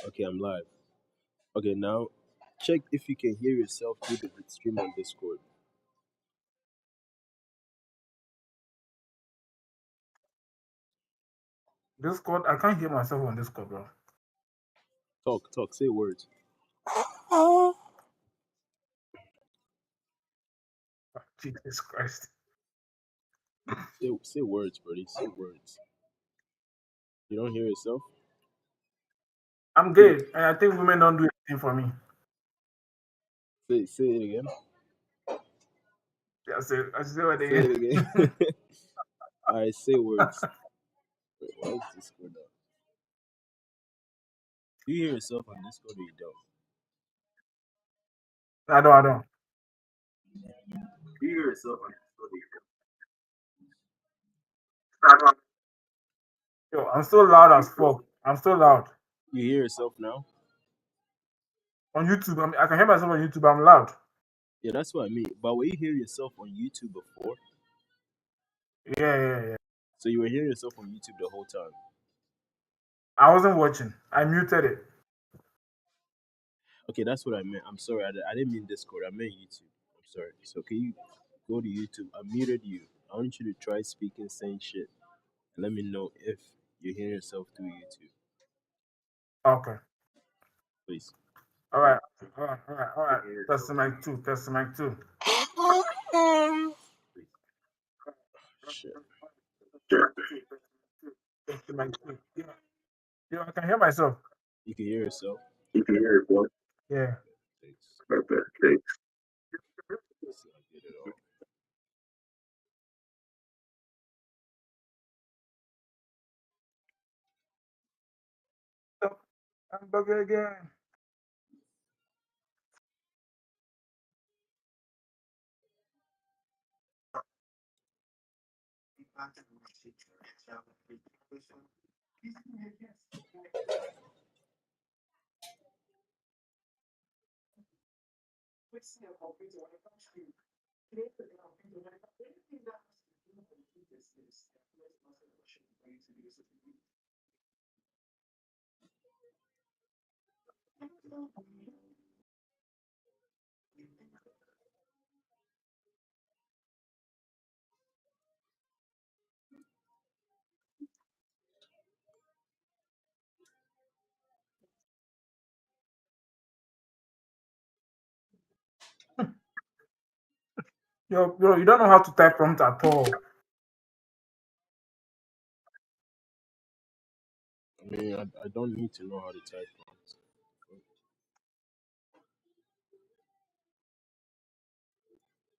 Okay, I'm live. Okay, now check if you can hear yourself through the stream on Discord. Discord, I can't hear myself on Discord, bro. Talk, say words. Jesus Christ. Say words, buddy. Say words. You don't hear yourself? I'm good, and I think women don't do anything for me. Say it again. I say what Say it they again. Alright, say words. Wait, why is Discord up? Do you hear yourself on Discord or you don't? I don't. Do you hear yourself on Discord or you I don't. Yo, I'm still loud as fuck. I'm still loud. You hear yourself now? On YouTube, I can hear myself on YouTube, I'm loud. Yeah, that's what I mean. But were you hearing yourself on YouTube before? Yeah. So you were hearing yourself on YouTube the whole time? I wasn't watching. I muted it. Okay, that's what I meant. I'm sorry. I didn't mean Discord. I meant YouTube. I'm sorry. So can you go to YouTube? I muted you. I want you to try speaking, saying shit, and let me know if you hear yourself through YouTube, Okay. please. All right. Testing mic 2. Testing mic 2. Shit. Testing mic 2. Yeah, I can hear myself. You can hear yourself. You can hear yourself. Yeah. Thanks. Okay. Let's see, I get it all. I'm back again. Yo, you don't know how to type prompt at all. I mean, I don't need to know how to type prompts.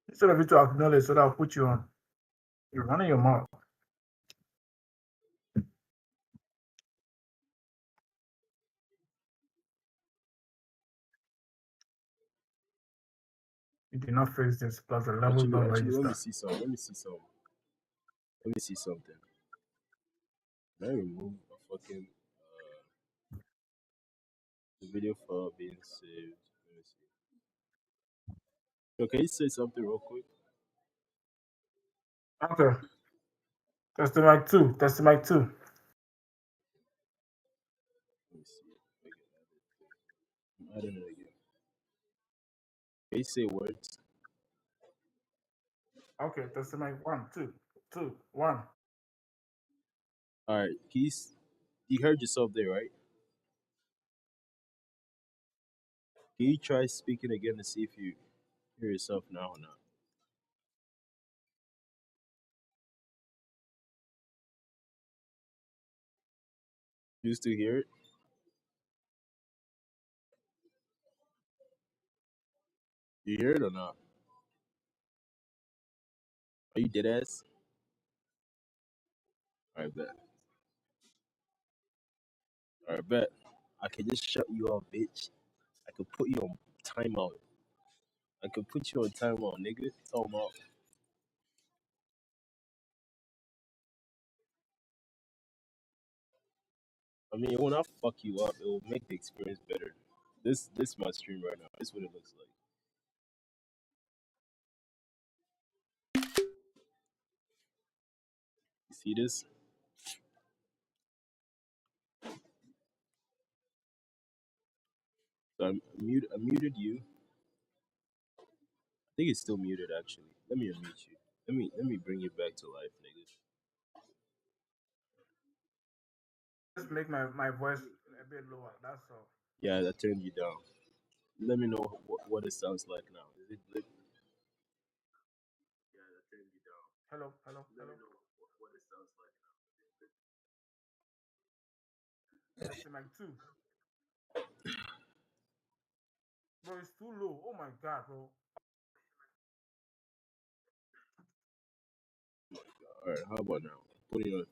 Instead of you to acknowledge, so that I'll put you on. You're running your mouth. You did not fix this, plus the level not Actually, let me registered. see some. Let me see some. Let me see something. Can I remove a fucking the video file being saved? Let me see. So can you say something real quick? Okay. Testing mic 2. Testing mic 2. Let me see. I'm adding it again. Can you say words? Okay. Testing mic 1, 2, 2, 1. All right. You heard yourself there, right? Can you try speaking again to see if you hear yourself now or not? You still hear it? You hear it or not? Are you dead ass? All right, bet. All right, bet. I can just shut you off, bitch. I could put you on timeout. I could put you on timeout, nigga. Timeout. I mean, when I fuck you up, it will make the experience better. This is my stream right now. This is what it looks like. You see this? So I muted you. I think it's still muted actually. Let me unmute you. Let me bring you back to life, nigga. Just make my voice a bit lower. That's all. Yeah, I turned you down. Let me know what it sounds like now. Is it good? Yeah, I turned you down. Hello, hello, Let hello. me know what it sounds like now. Testing mic two. Bro, it's too low. Oh my god, bro. All right, how about now? Put it on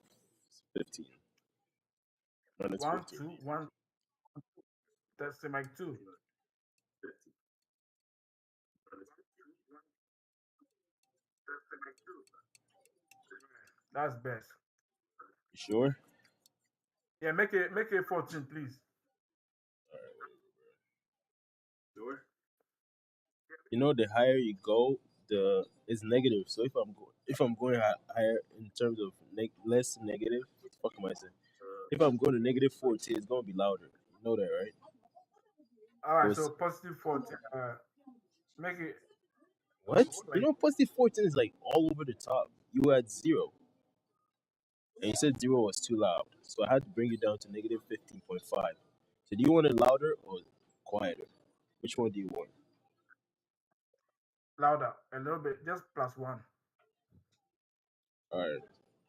15. Minus One, 15. two, one. Testing mic two. 15. That's best. You sure? Yeah, make it 14, please. Sure. You know, the higher you go, the it's negative. So if I'm going higher in terms of less negative, what the fuck am I saying? If I'm going to negative 14, it's gonna be louder. You know that, right? All So right, so it's positive 14. Make it what? You like know, positive 14 is like all over the top. You had zero, and you said zero was too loud, so I had to bring it down to negative 15.5. So do you want it louder or quieter? Which one do you want? louder a little bit, just plus one. All right,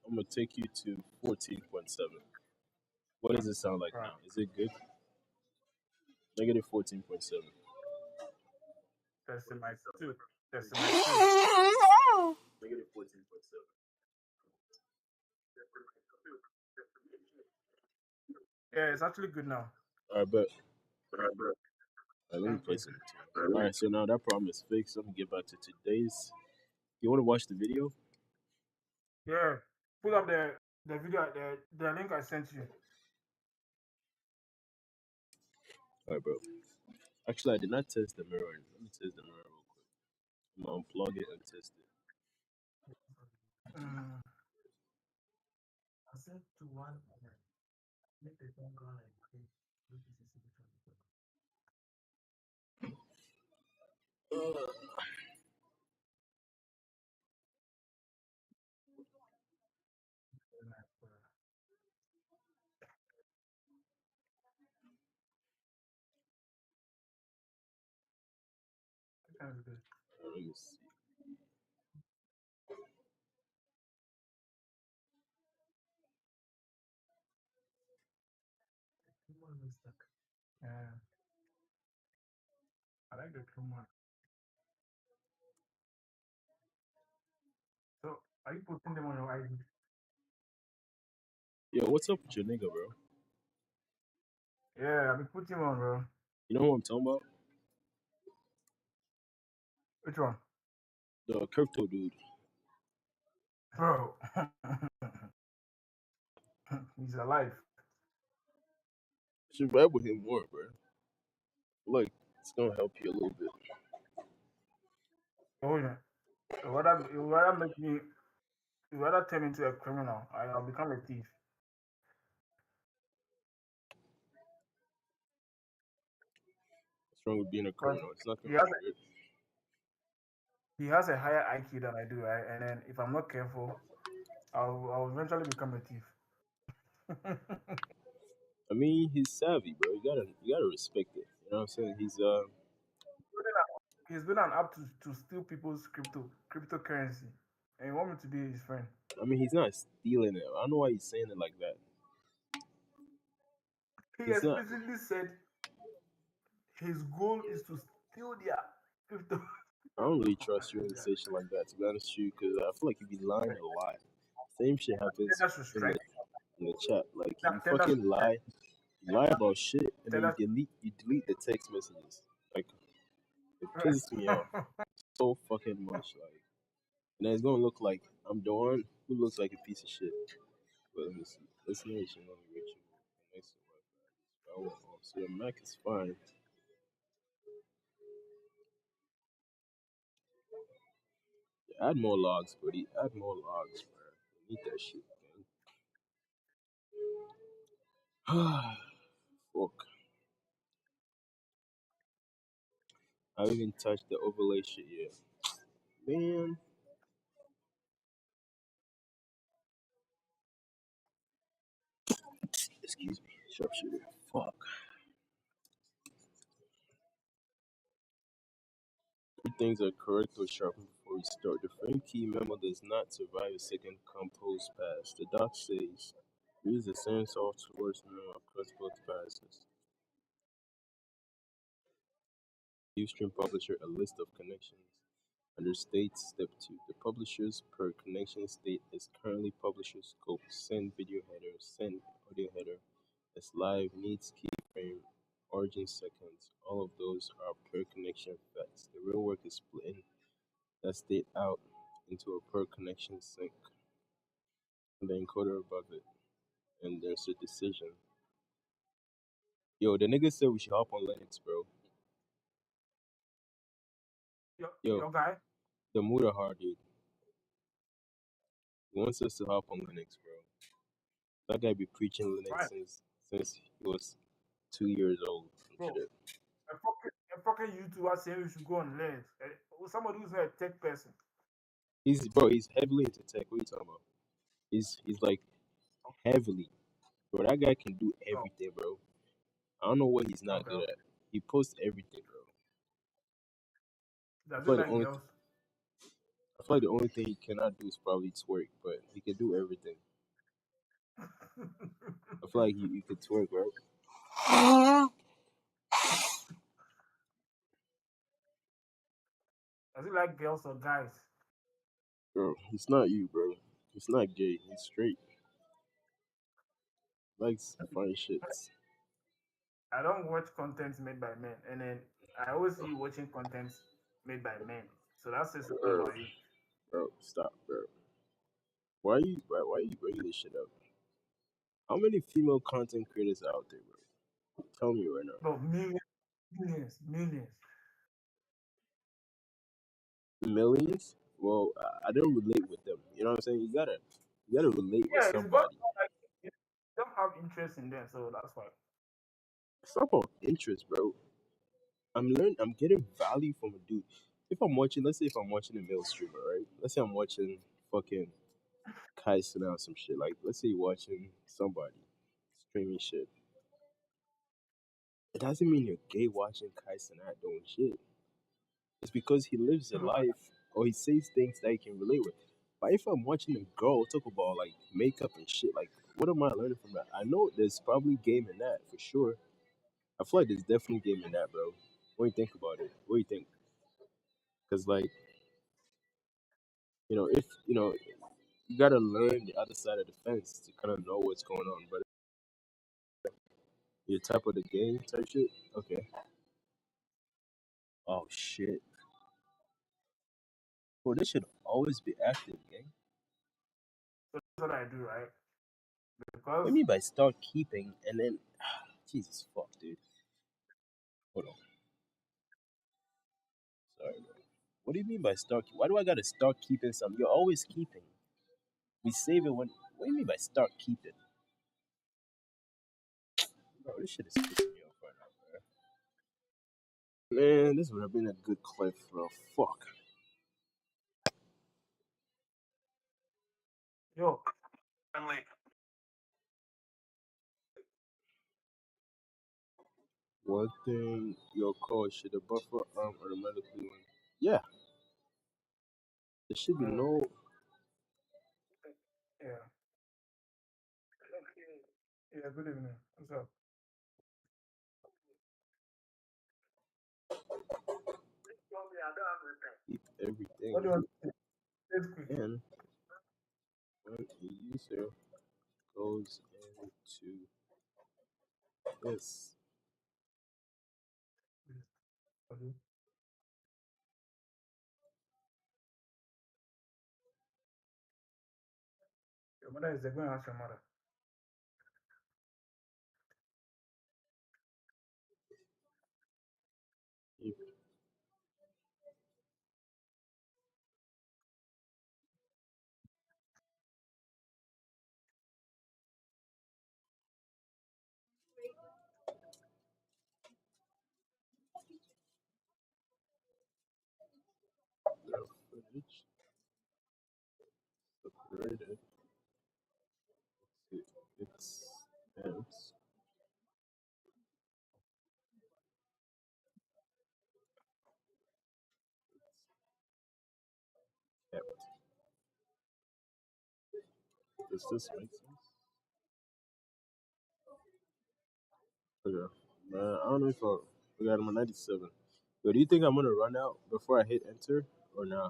I'm gonna take you to 14.7. What does it sound like All right. now? Is it good? Negative 14.7. Testing mic two. Testing mic two. Negative 14.7. Yeah, it's actually good now. All right, but let me Thank play you. some tunes. All right, so now that problem is fixed. Let me get back to today's. You want to watch the video? Yeah, put up the video, the link I sent you. All right, bro. Actually, I did not test the mirror. Let me test the mirror real quick. I'm gonna unplug it and test it. Mm. I sent to one. Make the phone go like this. That's good. Let me see. Yeah, I like the true one. So, are you putting them on your ID? Yo, what's up with your nigga, bro? Yeah, I've been putting them on, bro. You know what I'm talking about? Which one? The crypto dude. Bro, he's alive. Should rap with him more, bro. Look, it's gonna help you a little bit. Oh yeah. You rather make me, you rather turn me into a criminal. I'll become a thief. What's wrong with being a Because criminal? It's nothing he wrong has with it. he has a higher IQ than I do, right? And then if I'm not careful, I'll eventually become a thief. I mean, he's savvy, bro. You gotta respect it. You know what I'm saying? He's been an app to steal people's cryptocurrency, and you want me to be his friend. I mean, he's not stealing it. I don't know why he's saying it like that. He He's not. explicitly said his goal is to steal their crypto. I don't really trust you when you say shit like that, to be honest with you, because I feel like you be lying a lot. Same shit happens Tell us to in the strike. in the chat. Like you Tell us to fucking strike. lie about shit, and then Tell us. you delete the text messages. Like it pisses me off so fucking much. Like, and then it's gonna look like I'm the one who looks like a piece of shit. But let me see. Destination only reachable. Next to Wi-Fi. So your Mac is fine. Yeah, add more logs, buddy. Add more logs, bro. I need that shit, man. Fuck. I haven't even touched the overlay shit yet. Man, excuse me. Sharpshooter. Fuck. Three things are correct or sharpen before we start. The frame key memo does not survive a second compose pass. The doc says use the same software's memo across both passes. Ustream publisher a list of connections. Under state step 2, the publishers per connection state is currently publisher scope, send video header, send audio header, as live needs keyframe, origin seconds. All of those are per connection effects. The real work is splitting that state out into a per connection sync and the encoder above it. And there's a decision. Yo, the nigga said we should hop on Linux, bro. Yo, Your guy? the Muda hard dude. He wants us to hop on Linux, bro. That guy be preaching Linux Right, since he was 2 years old and bro. shit. A fucking YouTuber saying we should go on Lens. Somebody who's not a tech person. He's heavily into tech. What are you talking about? He's like heavily. Bro, that guy can do Oh, everything, bro. I don't know what he's not okay. good at. He posts everything, bro. I Does feel it like the like only girls? I feel like the only thing he cannot do is probably twerk, but he can do everything. I feel like you could twerk, right? Does it like girls or guys? Bro, he's not you, bro. He's not gay. He's straight. Likes funny shits. I don't watch contents made by men, and then I always see you watching contents made by men. So that says something Bro, about you. bro, stop, bro. Why you bringing this shit up? How many female content creators are out there, bro? Tell me right now. Bro, millions, millions, millions. Millions? Well, I don't relate with them. You know what I'm saying? You gotta relate with Yeah, it's because somebody. like, you don't have interest in them, so that's why. It's not about interest, bro. I'm getting value from a dude. If I'm watching, let's say if I'm watching a male streamer, right? Let's say I'm watching fucking Kai Cenat or some shit. Like, let's say you're watching somebody streaming shit. It doesn't mean you're gay watching Kai Cenat doing shit. It's because he lives a No, life or he says things that he can relate with. But if I'm watching a girl talk about like makeup and shit, like what am I learning from that? I know there's probably game in that for sure. I feel like there's definitely game in that, bro. What do you think about it? What do you think? Because like if you gotta learn the other side of the fence to kind of know what's going on. But you're top of the game type shit. Okay. Oh shit. Bro, this should always be active, gang. so that's what I do, right? What do Because you mean by start keeping and then Jesus fuck, dude. Hold on. Sorry, bro. What do you mean by start? Why do I gotta start keeping some? You're always keeping. We save it when. What do you mean by start keeping? Bro, this shit is pissing me off right now, bro. Man, this would have been a good clip, bro. Fuck. yo, finally, One thing your call should the buffer automatically when. Yeah, there should be uh, no. yeah, yeah. Good evening. What's up? Keep everything. What do you want to say? Let's quick. And when a user goes into this, Okay. Your mother is there. Go and ask your mother. if Manage. Separated. It's ends. Kept. Does this make sense? Okay. I don't know if I. Okay, I'm a 97. But do you think I'm gonna run out before I hit enter or nah?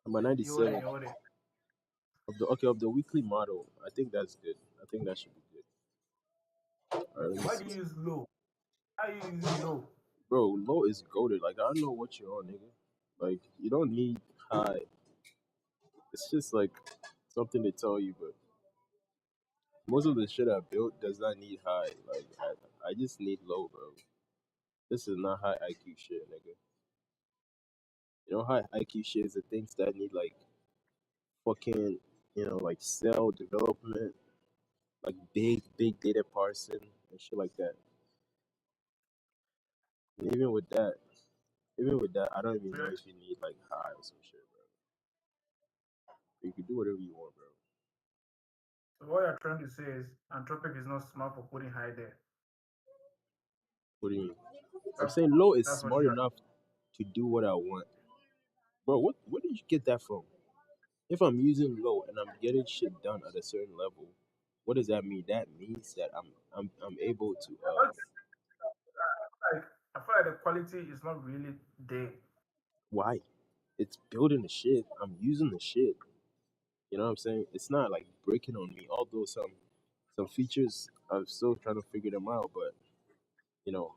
I'm a You what? 97 You what? of the weekly model. I think that's good. I think that should be good. All right, let me Why do see. you use low? Why are you using low? Bro, low is goaded. Like I don't know what you're on, nigga. Like you don't need high. It's just like something to tell you, but most of the shit I built does not need high. Like I just need low, bro. This is not high IQ shit, nigga. You know, high IQ shit is the things that need like fucking, like cell development, like big data parsing and shit like that. And even with that, I don't even know Okay. if you need like high or some shit, bro. You can do whatever you want, bro. So what you're trying to say is Anthropic is not smart for putting high there. What do you mean? I'm That's saying low is that's what smart you are. enough to do what I want, bro. What where did you get that from? If I'm using low and I'm getting shit done at a certain level, what does that mean? That means that I'm able to Like, I feel like the quality is not really there. why? It's building the shit. I'm using the shit. You know what I'm saying? It's not like breaking on me. Although some features I'm still trying to figure them out, but you know,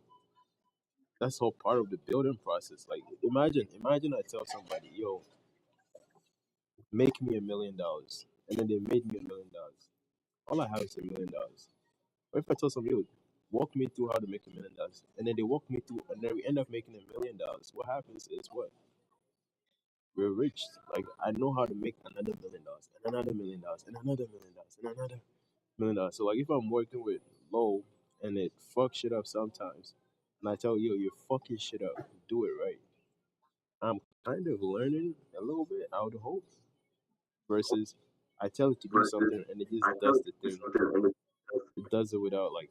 that's all part of the building process. Like imagine I tell somebody, yo, make me $1 million. And then they made me $1 million. All I have is $1 million. Or if I tell somebody, yo, walk me through how to make $1 million, and then they walk me through, and then we end up making $1 million, what happens is what? We're rich. Like, I know how to make another $1 million, and another $1 million, and another $1 million, and another $1 million. So, like, if I'm working with low and it fucks shit up sometimes, and I tell you, you're fucking shit up, do it right. I'm kind of learning a little bit, I would hope, versus I tell it to do something and it just does the thing. It does it without like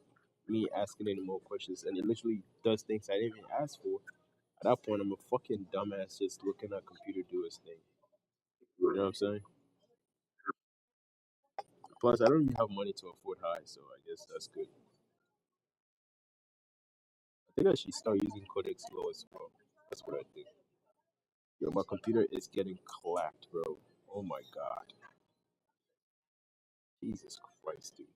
me asking any more questions, and it literally does things I didn't even ask for. At that point, I'm a fucking dumbass just looking at computer do its thing. You know what I'm saying? Plus, I don't even have money to afford high, so I guess that's good. I think I should start using Codex Low as well. That's what I think. Yo, my computer is getting clapped, bro. Oh my god. Jesus Christ, dude.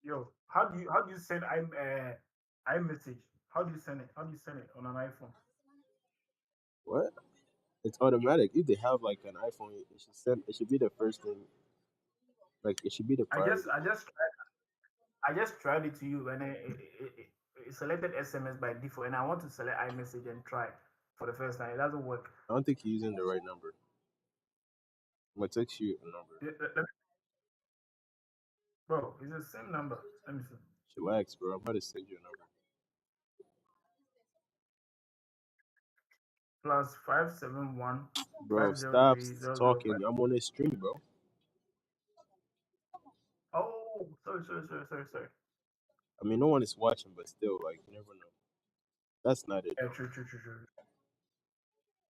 Yo, how do you send iMessage? How do you send it? How do you send it on an iPhone? What? It's automatic. If they have like an iPhone, it should send. It should be the first thing. Like it should be the I just priority. I just I just tried it to you and it selected SMS by default, and I want to select iMessage and try for the first time. It doesn't work. I don't think you're using the right number. I'm gonna text you a number. Bro, it's the same number. Let me see. Chillax, bro. I'm about to send you a number. Plus 571 Bro, five zero stop three zero zero talking. five. I'm on a stream, bro. Oh, sorry. I mean, no one is watching, but still, like, you never know. That's not it, Yeah, though. true.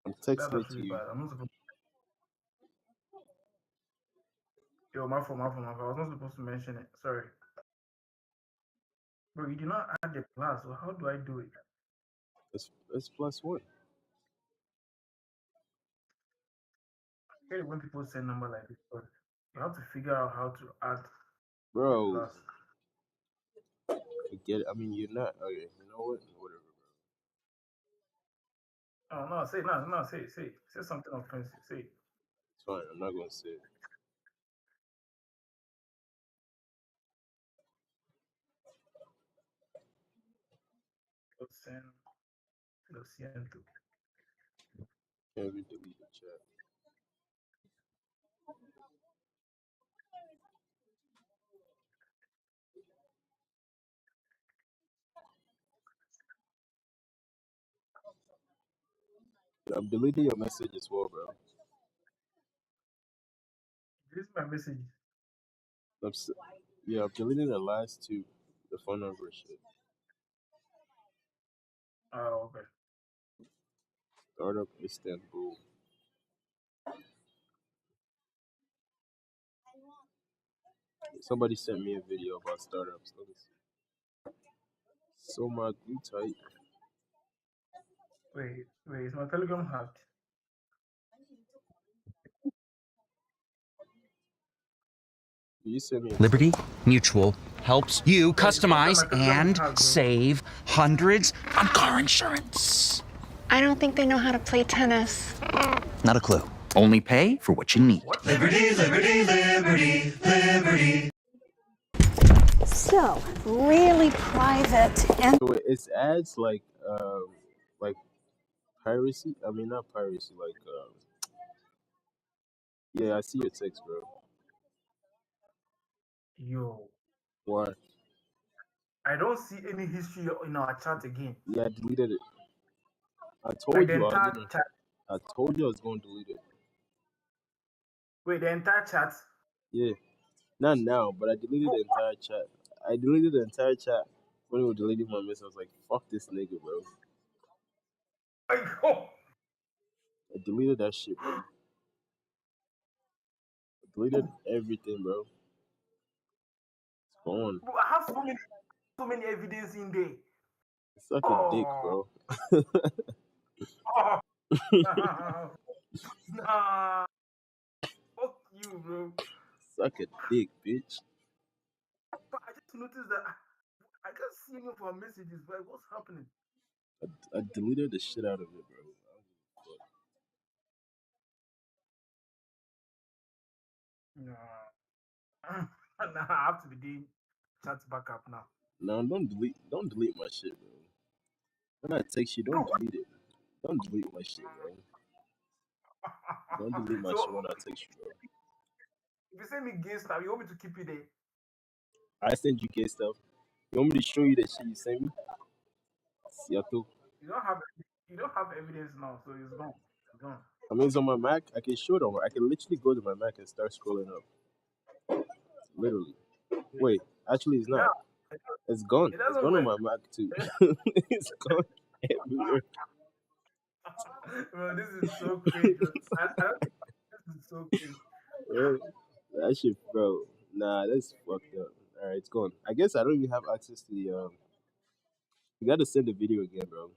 I'm That's texting it to actually you. bad. I'm not supposed. Yo, my fault. I was not supposed to mention it. Sorry, bro. You did not add the plus. So how do I do it? It's plus one. I hate it when people send number like this, but you have to figure out how to add the Bro, plus. I get it. I mean, you're not. Okay, you know what? Whatever, bro. Oh no, say no, say something offensive. Say It's fine. I'm not going to say it. send lo siento. Can't even delete the chat. I'm deleting your message as well, bro. This is my message. I'm s- yeah, I'm deleting the last two, the phone number shit. Oh, okay. Startup Istanbul. Somebody sent me a video about startups. Let me see. So my glue tight. Wait, is my Telegram hacked? You sent me a Liberty Mutual helps you Wait, it looks like customize my Telegram is and hacked, bro. save hundreds on car insurance. I don't think they know how to play tennis. Not a clue. Only pay for what you need. What? So, really private and So it's ads like piracy. I mean not piracy, like yeah, I see your text, bro. Yo, Why? I don't see any history in our chat again. Yeah, I deleted it. I Like told the you I was entire gonna. chat. I told you I was going to delete it. Wait, the entire chat. Yeah, not now, but I deleted the entire chat. I deleted the entire chat when we were deleting my message. I was like, "Fuck this nigga, bro." Like, oh, I deleted that shit, bro. I deleted everything, bro. It's gone. bro, I have so many evidence in there. Suck a dick, Oh, bro. oh, nah, fuck you, bro. Suck a dick, bitch. But I just noticed that I can't see any of our messages. Like, what's happening? I deleted the shit out of it, bro. Nah, nah, I have to be doing chat backup now. No, don't delete my shit, bro. When I text you, Bro, don't delete it. Don't delete my shit, bro. Don't delete my shit so when I text you, bro. if you send me gay stuff, you want me to keep it there? I send you gay stuff. You want me to show you the shit you sent me? See, I thought. You don't have evidence now, so it's gone. It's gone. I mean, it's on my Mac. I can show it on. I can literally go to my Mac and start scrolling up. Literally. Wait, actually, it's Yeah, not. It's gone. it It's doesn't gone on work. my Mac too. It's gone everywhere. Bro, this is so crazy. I don't think this is so crazy. Yeah, that shit, bro. Nah, that's fucked up. All right, it's gone. I guess I don't even have access to the. You gotta send the video again, bro.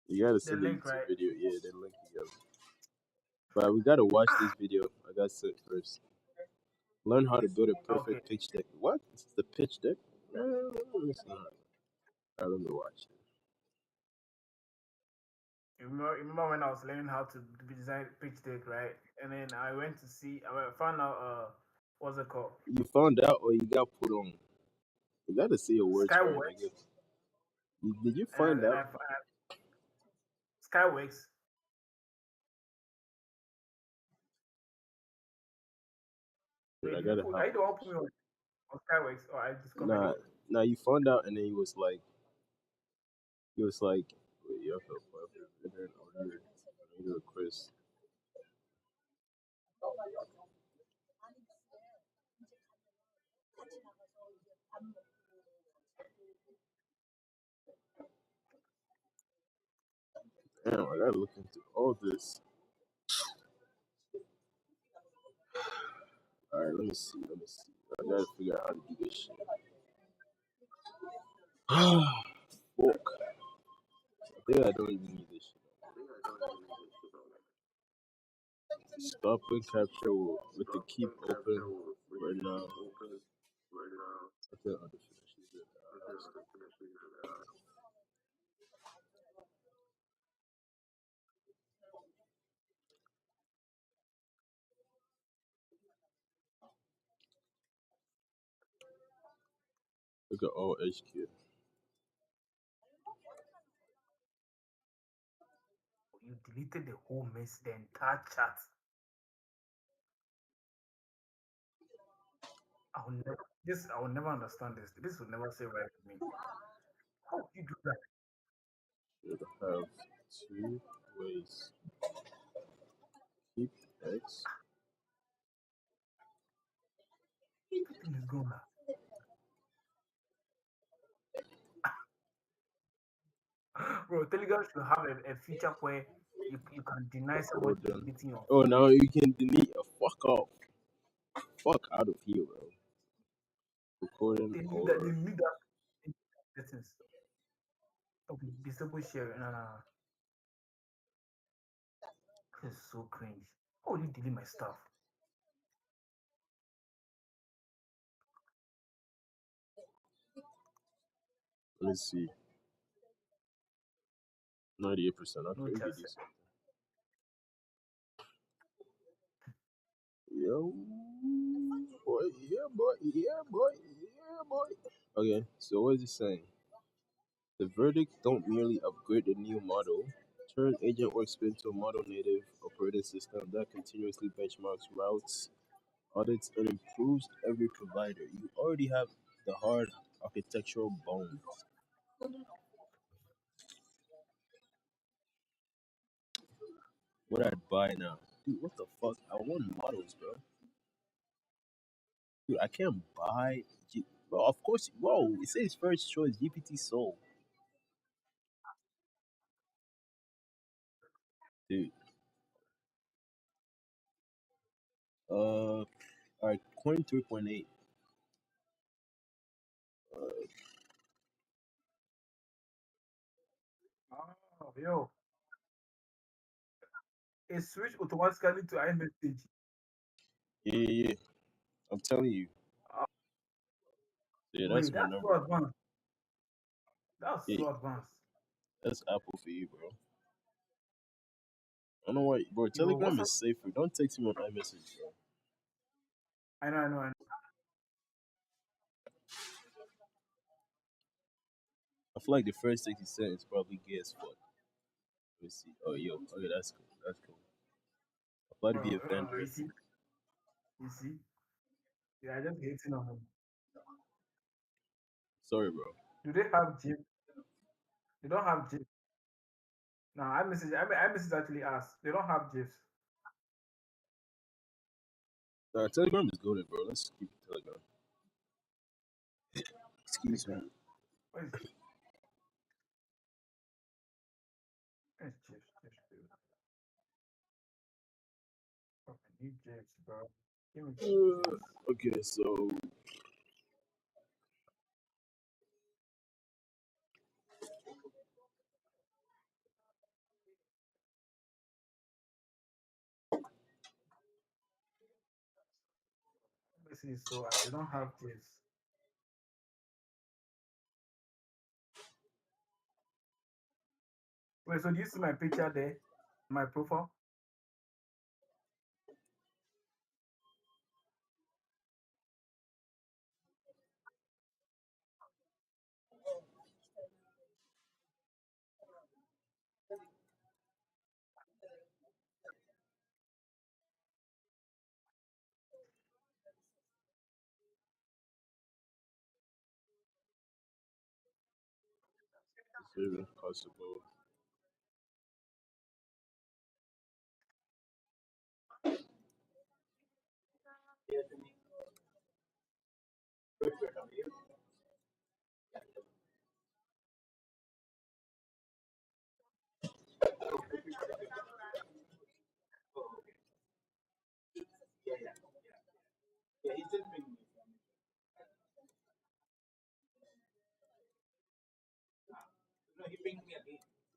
You gotta The send the link, YouTube right? video. Yeah, the link again. But we gotta watch this video. I got sent first. Learn how to build a Okay. perfect pitch deck. What? This is the pitch deck? It's not. Let me watch it. You remember when I was learning how to design pitch deck, right? And then I went to see, I found out, what's it called? You found out or you got put on? You gotta say your words right, I Skyworks. guess. Did you And, find and out? I, Skyworks. I Wait, gotta are help. you the one put me on Skyworks, or I discovered Nah, it? nah, you found out and then he was like, wait, you have to order request. Damn, I gotta look into all this. Alright, let me see. I gotta figure out how to do this shit. Fuck. I think I don't even need this shit. Stop and capture with the keep open right now. I think I'll just finish it. Look at all HQ. You deleted the whole mess, the entire chat. I will never understand this. This will never say right with me. How do you do that? What the hell? Two ways. Keep X. Everything is gone now. Bro, Telegram should have a feature where you can deny somebody Hold on. deleting your Oh, phone. now you can delete a fuck off. Fuck out of here, bro. Recording They or need that in settings. Okay, disable share. No, no, no. This is so cringe. How will you delete my stuff? let's see. 98%. No Okay, we get chance. this. Yo, boy, yeah, boy, yeah, boy, yeah, boy. Okay, so what is it saying? The verdict don't merely upgrade the new model, turn Agent Workspace into a model native operating system that continuously benchmarks routes, audits, and improves every provider. You already have the hard architectural bones. What I'd buy now? Dude, what the fuck? I want models, bro. Dude, I can't buy. Well, of course. Whoa, it says first choice GPT Soul. Dude, alright, coin 3.8. Oh, yo. It switched automatically to iMessage. Yeah, yeah, yeah. I'm telling you. Uh, Yeah, that's Wait, my that's number, so bro. advanced. That's Yeah, so advanced. that's Apple for you, bro. I don't know why, bro. Yo, Telegram what's up? is safer. Don't text me on iMessage, bro. I know. I feel like the first 60 seconds probably gay as fuck. Let me see. Oh, yo. Okay, that's cool. That's cool. I'm about to be a vendor. You see, yeah, I just hating on them. Sorry, bro. Do they have gym? They don't have gym. No, iMessage actually asked. They don't have GIFs. Telegram is golden, bro. Let's keep it Telegram. Excuse me. Telegram. Where's where's GIFs? GIFs, dude. Fuck, I need GIFs, bro. Give me GIFs. Okay, so iMessage is so they don't have GIFs. Wait, so do you see my picture there? My profile? it's even possible.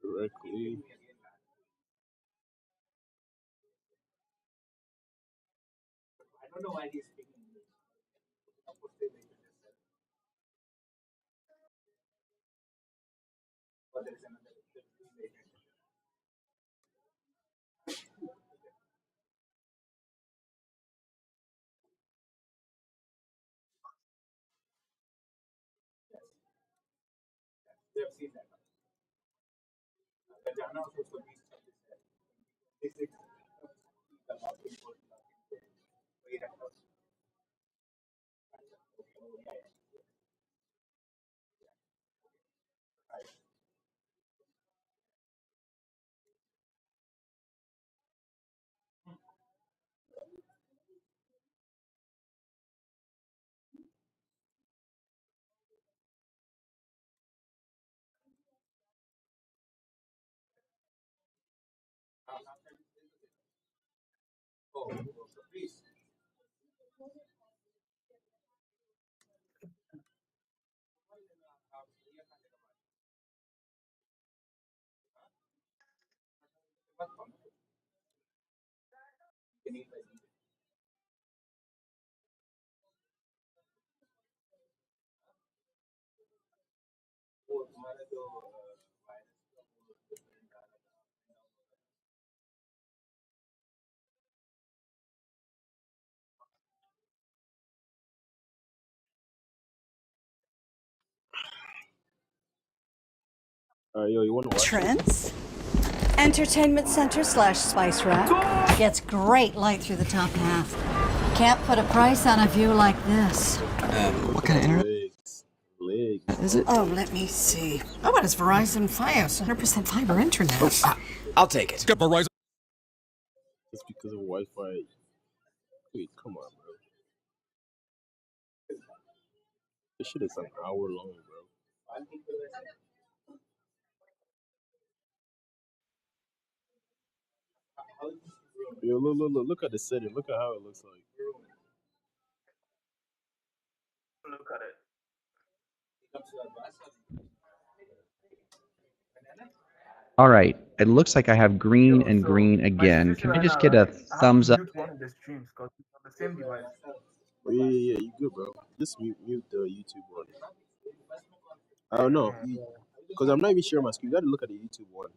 Directly. Yo, you want to watch it? Entrance. Entertainment Center / Spice Rack. Gets great light through the top half. Can't put a price on a view like this. What kind of internet Legs. is it? Oh, let me see. Oh, it is Verizon Fios, 100% fiber internet. I'll take it. Just because of Wi-Fi. Wait, come on, bro. This shit is an hour long, bro. Yo, look at the setting. Look at how it looks like. Look at it. All right. It looks like I have green Yo, and so green my again. situation Can I right just now, get a right? I have to thumbs up? mute one of the streams because it's on the same device. Oh, yeah, you good, bro. Just mute the YouTube one. I don't know, because I'm not even sure my screen. You gotta look at the YouTube one.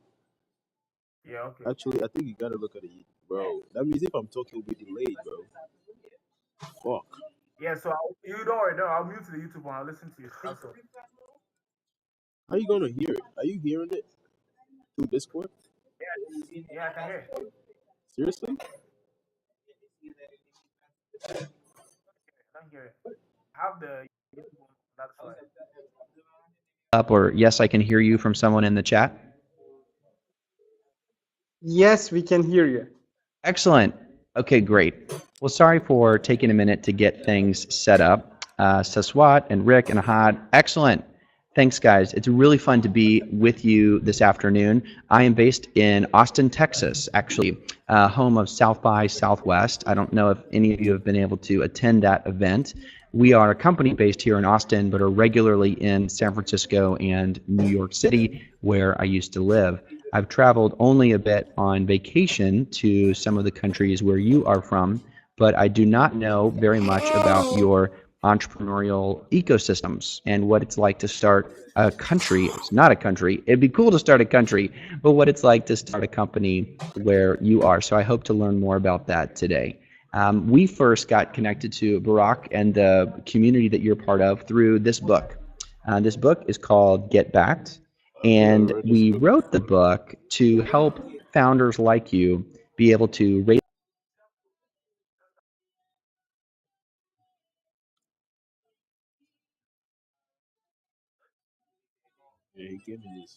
Yeah, okay. Actually, I think you gotta look at the bro. That means if I'm talking, it'll be delayed, bro. Fuck. Yeah, so you don't worry, no, I'll mute the YouTube one. I'll listen to you. That's all. How you gonna hear it? Are you hearing it through Discord? Yeah, I can hear. Seriously? I can hear it. I have the YouTube one. That's why. Up or yes, I can hear you from someone in the chat. Yes, we can hear you. Excellent. Okay, great. Well, sorry for taking a minute to get things set up. Saswat and Rick and Ahad, excellent. Thanks, guys. It's really fun to be with you this afternoon. I am based in Austin, Texas, actually, home of South by Southwest. I don't know if any of you have been able to attend that event. We are a company based here in Austin, but are regularly in San Francisco and New York City, where I used to live. I've traveled only a bit on vacation to some of the countries where you are from, but I do not know very much about your entrepreneurial ecosystems and what it's like to start a country. It's not a country. It'd be cool to start a country, but what it's like to start a company where you are. So I hope to learn more about that today. We first got connected to Barack and the community that you're part of through this book. This book is called Get Backed, and we wrote the book to help founders like you be able to raise. Yeah, give me this.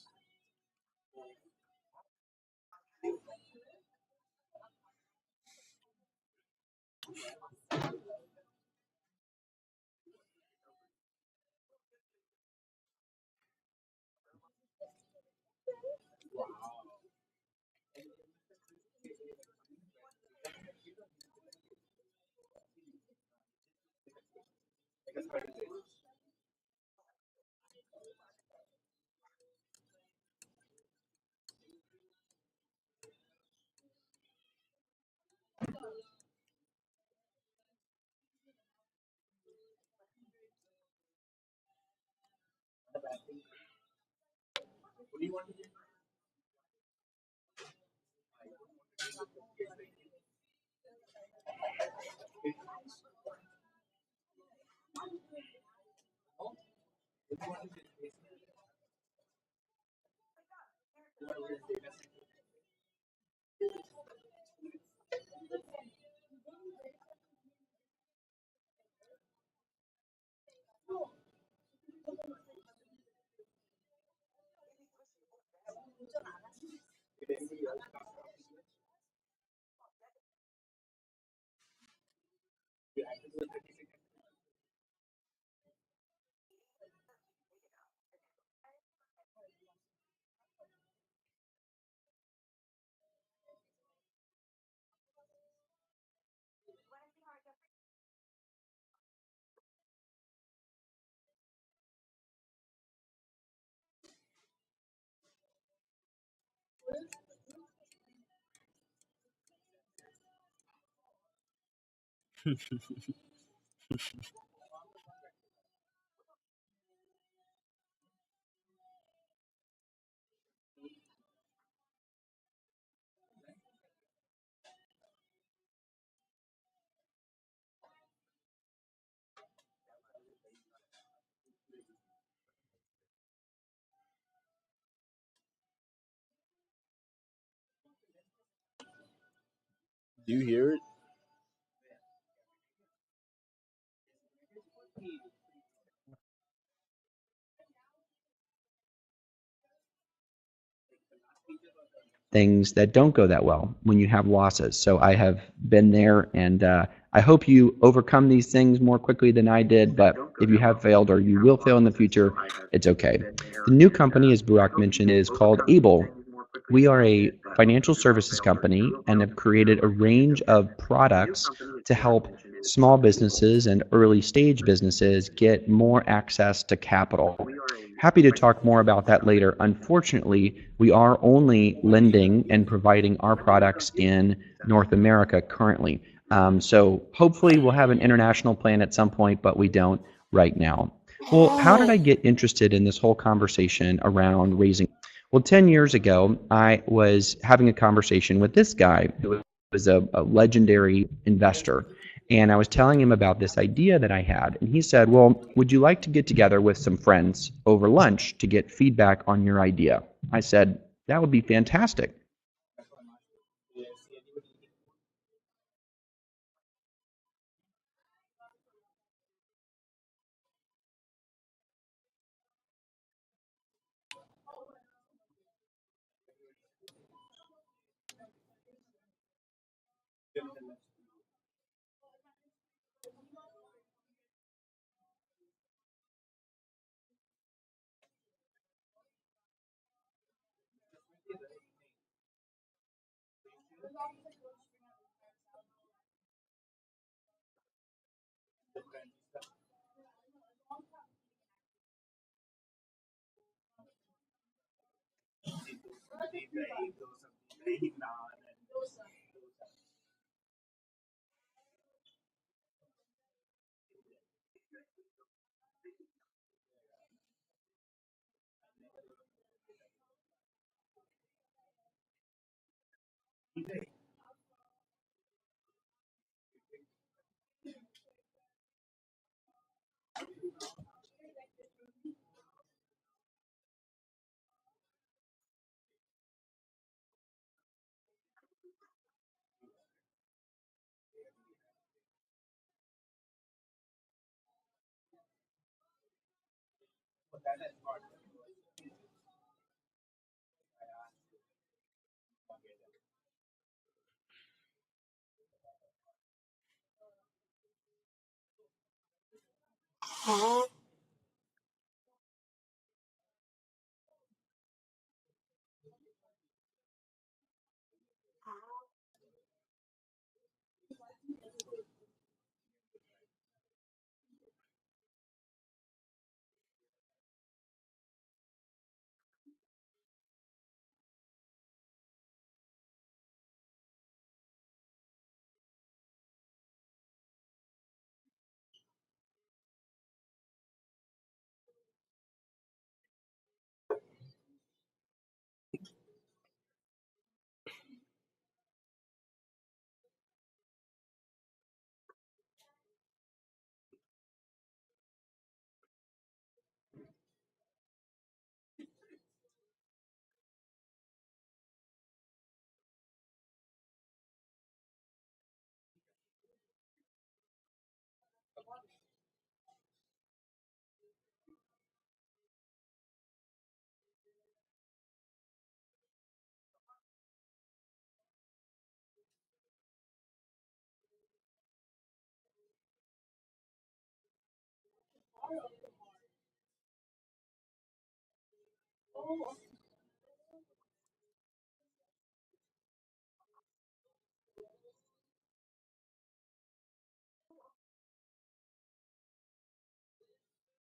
Do you hear it? Things that don't go that well when you have losses. So I have been there, and I hope you overcome these things more quickly than I did. But if you have failed or you will fail in the future, it's okay. The new company, as Burak mentioned, is called Able. We are a financial services company and have created a range of products to help small businesses and early stage businesses get more access to capital. Happy to talk more about that later. Unfortunately, we are only lending and providing our products in North America currently. So hopefully we'll have an international plan at some point, but we don't right now. Well, how did I get interested in this whole conversation around raising? Well, 10 years ago, I was having a conversation with this guy who was a legendary investor. And I was telling him about this idea that I had. And he said, well, would you like to get together with some friends over lunch to get feedback on your idea? I said, that would be fantastic.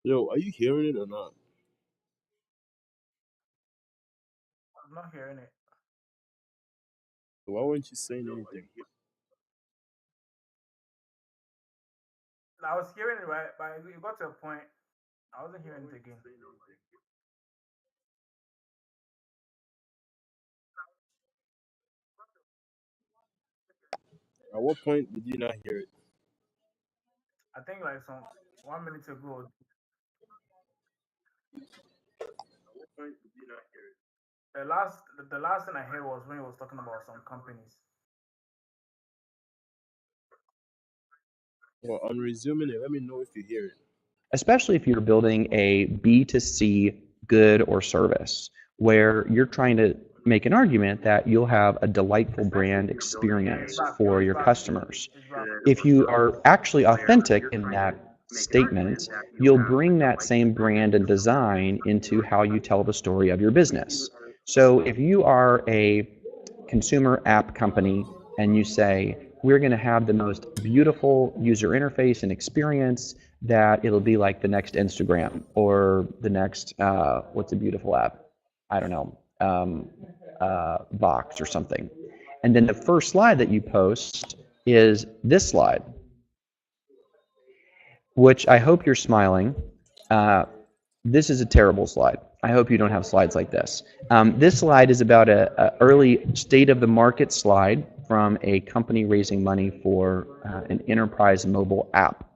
Yo, are you hearing it or not? I'm not hearing it. Why weren't you saying anything? I was hearing it right, but you got to a point. I wasn't hearing it again. At what point did you not hear it? I think like some 1 minute ago. The last thing I heard was when he was talking about some companies. Well, I'm resuming it. Let me know if you hear it. Especially if you're building a B2C good or service where you're trying to make an argument that you'll have a delightful brand experience for your customers. If you are actually authentic in that statement, you'll bring that same brand and design into how you tell the story of your business. So if you are a consumer app company and you say, we're going to have the most beautiful user interface and experience that it'll be like the next Instagram or the next, what's a beautiful app? I don't know, Vox or something. And then the first slide that you post is this slide, which I hope you're smiling. This is a terrible slide. I hope you don't have slides like this. This slide is about an early state of the market slide from a company raising money for an enterprise mobile app.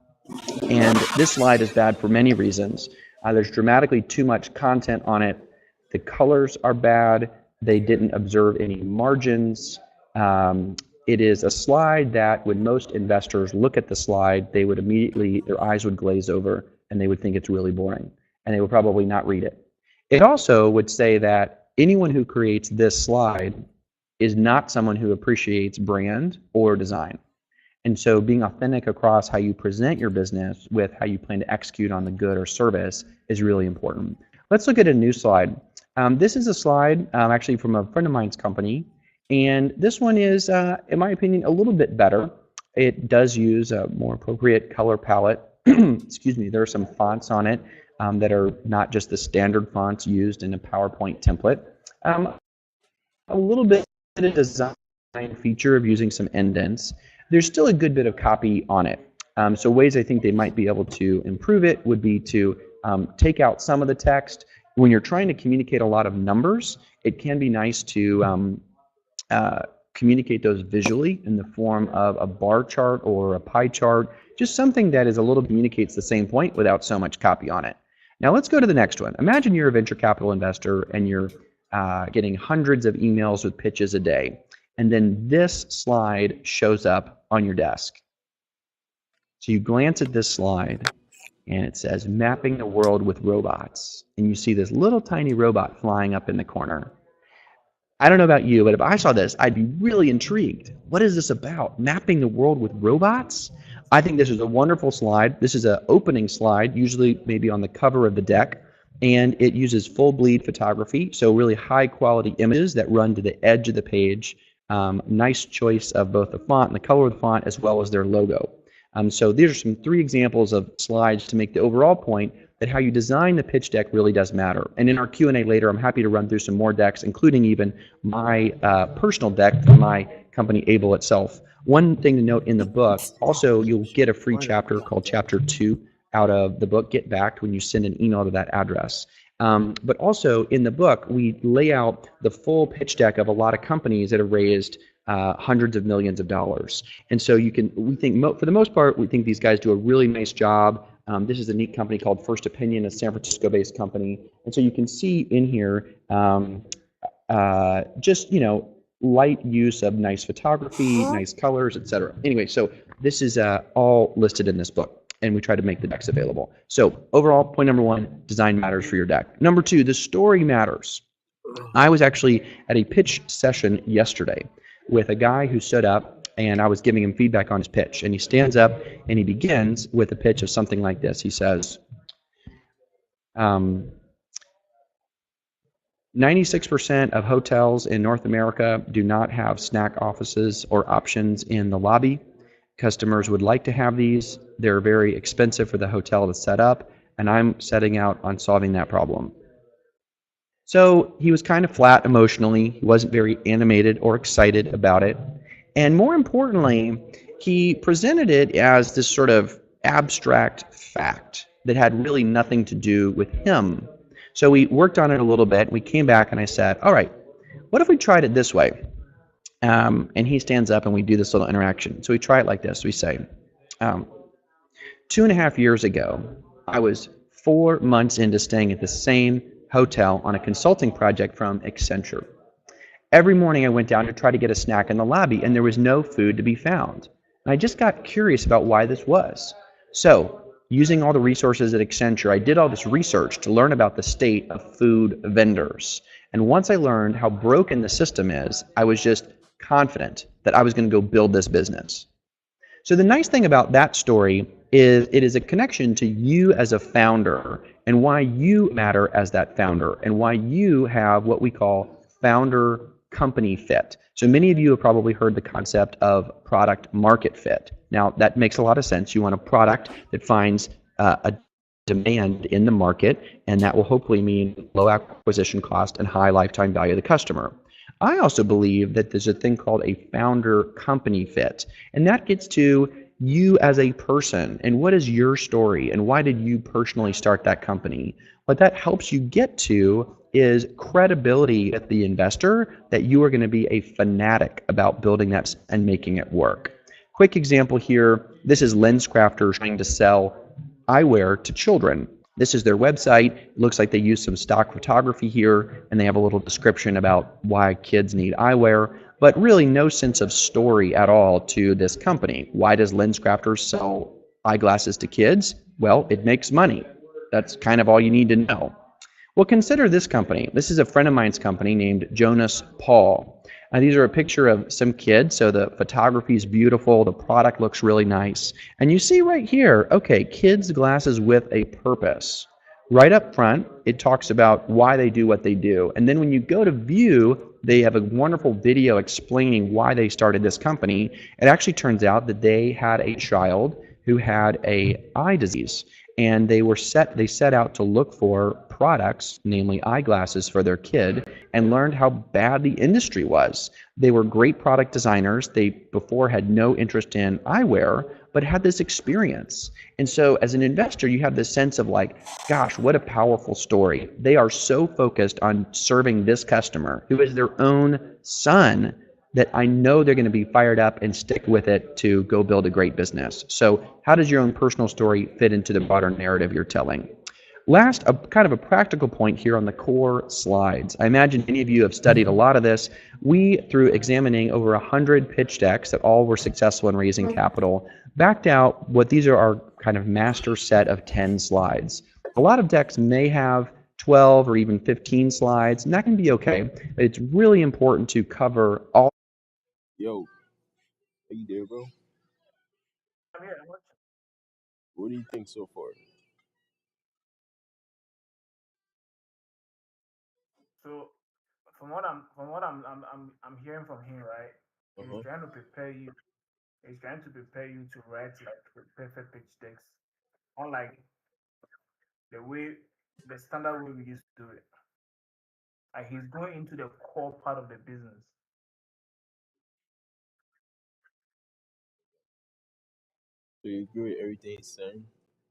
And this slide is bad for many reasons. There's dramatically too much content on it. The colors are bad. They didn't observe any margins. It is a slide that when most investors look at the slide, they would immediately, their eyes would glaze over and they would think it's really boring. And they would probably not read it. It also would say that anyone who creates this slide is not someone who appreciates brand or design. And so being authentic across how you present your business with how you plan to execute on the good or service is really important. Let's look at a new slide. This is a slide actually from a friend of mine's company. And this one is, in my opinion, a little bit better. It does use a more appropriate color palette. Excuse me, there are some fonts on it that are not just the standard fonts used in a PowerPoint template. A little bit of a design feature of using some indents. There's still a good bit of copy on it. So ways I think they might be able to improve it would be to take out some of the text. When you're trying to communicate a lot of numbers, it can be nice to communicate those visually in the form of a bar chart or a pie chart, just something that is a little communicates the same point without so much copy on it. Now let's go to the next one. Imagine you're a venture capital investor and you're getting hundreds of emails with pitches a day. And then this slide shows up on your desk. So you glance at this slide and it says mapping the world with robots. And you see this little tiny robot flying up in the corner. I don't know about you, but if I saw this, I'd be really intrigued. What is this about? Mapping the world with robots? I think this is a wonderful slide. This is an opening slide, usually maybe on the cover of the deck. And it uses full bleed photography, so really high quality images that run to the edge of the page. Nice choice of both the font and the color of the font as well as their logo. So these are some 3 examples of slides to make the overall point that how you design the pitch deck really does matter. And in our Q&A later, I'm happy to run through some more decks, including even my personal deck for my company Able itself. One thing to note in the book, also you'll get a free chapter called Chapter 2 out of the book Get Backed when you send an email to that address. But also in the book, we lay out the full pitch deck of a lot of companies that have raised hundreds of millions of dollars. And so you can, we think, for the most part, we think these guys do a really nice job. This is a neat company called First Opinion, a San Francisco-based company. And so you can see in here just, you know, light use of nice photography, nice colors, etc. Anyway, so this is all listed in this book. And we try to make the decks available. So overall, point number 1, design matters for your deck. Number 2, the story matters. I was actually at a pitch session yesterday with a guy who stood up and I was giving him feedback on his pitch. And he stands up and he begins with a pitch of something like this. He says, 96% of hotels in North America do not have snack offices or options in the lobby. Customers would like to have these. They're very expensive for the hotel to set up, and I'm setting out on solving that problem. So he was kind of flat emotionally. He wasn't very animated or excited about it. And more importantly, he presented it as this sort of abstract fact that had really nothing to do with him. So we worked on it a little bit. We came back and I said, all right, what if we tried it this way? And he stands up and we do this little interaction. So we try it like this. We say, 2.5 years ago, I was 4 months into staying at the same hotel on a consulting project from Accenture. Every morning I went down to try to get a snack in the lobby, and there was no food to be found. And I just got curious about why this was. So, using all the resources at Accenture, I did all this research to learn about the state of food vendors. And once I learned how broken the system is, I was just confident that I was going to go build this business. So the nice thing about that story is it is a connection to you as a founder and why you matter as that founder and why you have what we call founder company fit. So many of you have probably heard the concept of product market fit. Now that makes a lot of sense. You want a product that finds a demand in the market, and that will hopefully mean low acquisition cost and high lifetime value of the customer. I also believe that there's a thing called a founder company fit, and that gets to you as a person and what is your story and why did you personally start that company. What that helps you get to is credibility with the investor that you are going to be a fanatic about building that and making it work. Quick example here, this is LensCrafters trying to sell eyewear to children. This is their website. It looks like they use some stock photography here, and they have a little description about why kids need eyewear, but really no sense of story at all to this company. Why does LensCrafters sell eyeglasses to kids? Well, it makes money. That's kind of all you need to know. Well, consider this company. This is a friend of mine's company named Jonas Paul. These are a picture of some kids, so the photography is beautiful, the product looks really nice. And you see right here, okay, kids' glasses with a purpose. Right up front, it talks about why they do what they do. And then when you go to view, they have a wonderful video explaining why they started this company. It actually turns out that they had a child who had an eye disease. And they set out to look for products, namely eyeglasses for their kid, and learned how bad the industry was. They were great product designers. They before had no interest in eyewear, but had this experience. And so as an investor, you have this sense of like, gosh, what a powerful story. They are so focused on serving this customer who is their own son that I know they're going to be fired up and stick with it to go build a great business. So how does your own personal story fit into the broader narrative you're telling? Last, a kind of a practical point here on the core slides. I imagine many of you have studied a lot of this. We, through examining over 100 pitch decks that all were successful in raising capital, backed out what these are our kind of master set of 10 slides. A lot of decks may have 12 or even 15 slides, and that can be okay. But it's really important to cover all. Yo, are you there, bro? I'm here. I'm watching. What do you think so far? So from what I'm hearing from him, right? He's trying to prepare you. He's trying to prepare you to write like perfect pitch decks, unlike the standard way we used to do it. Like he's going into the core part of the business. So you agree with everything he's saying?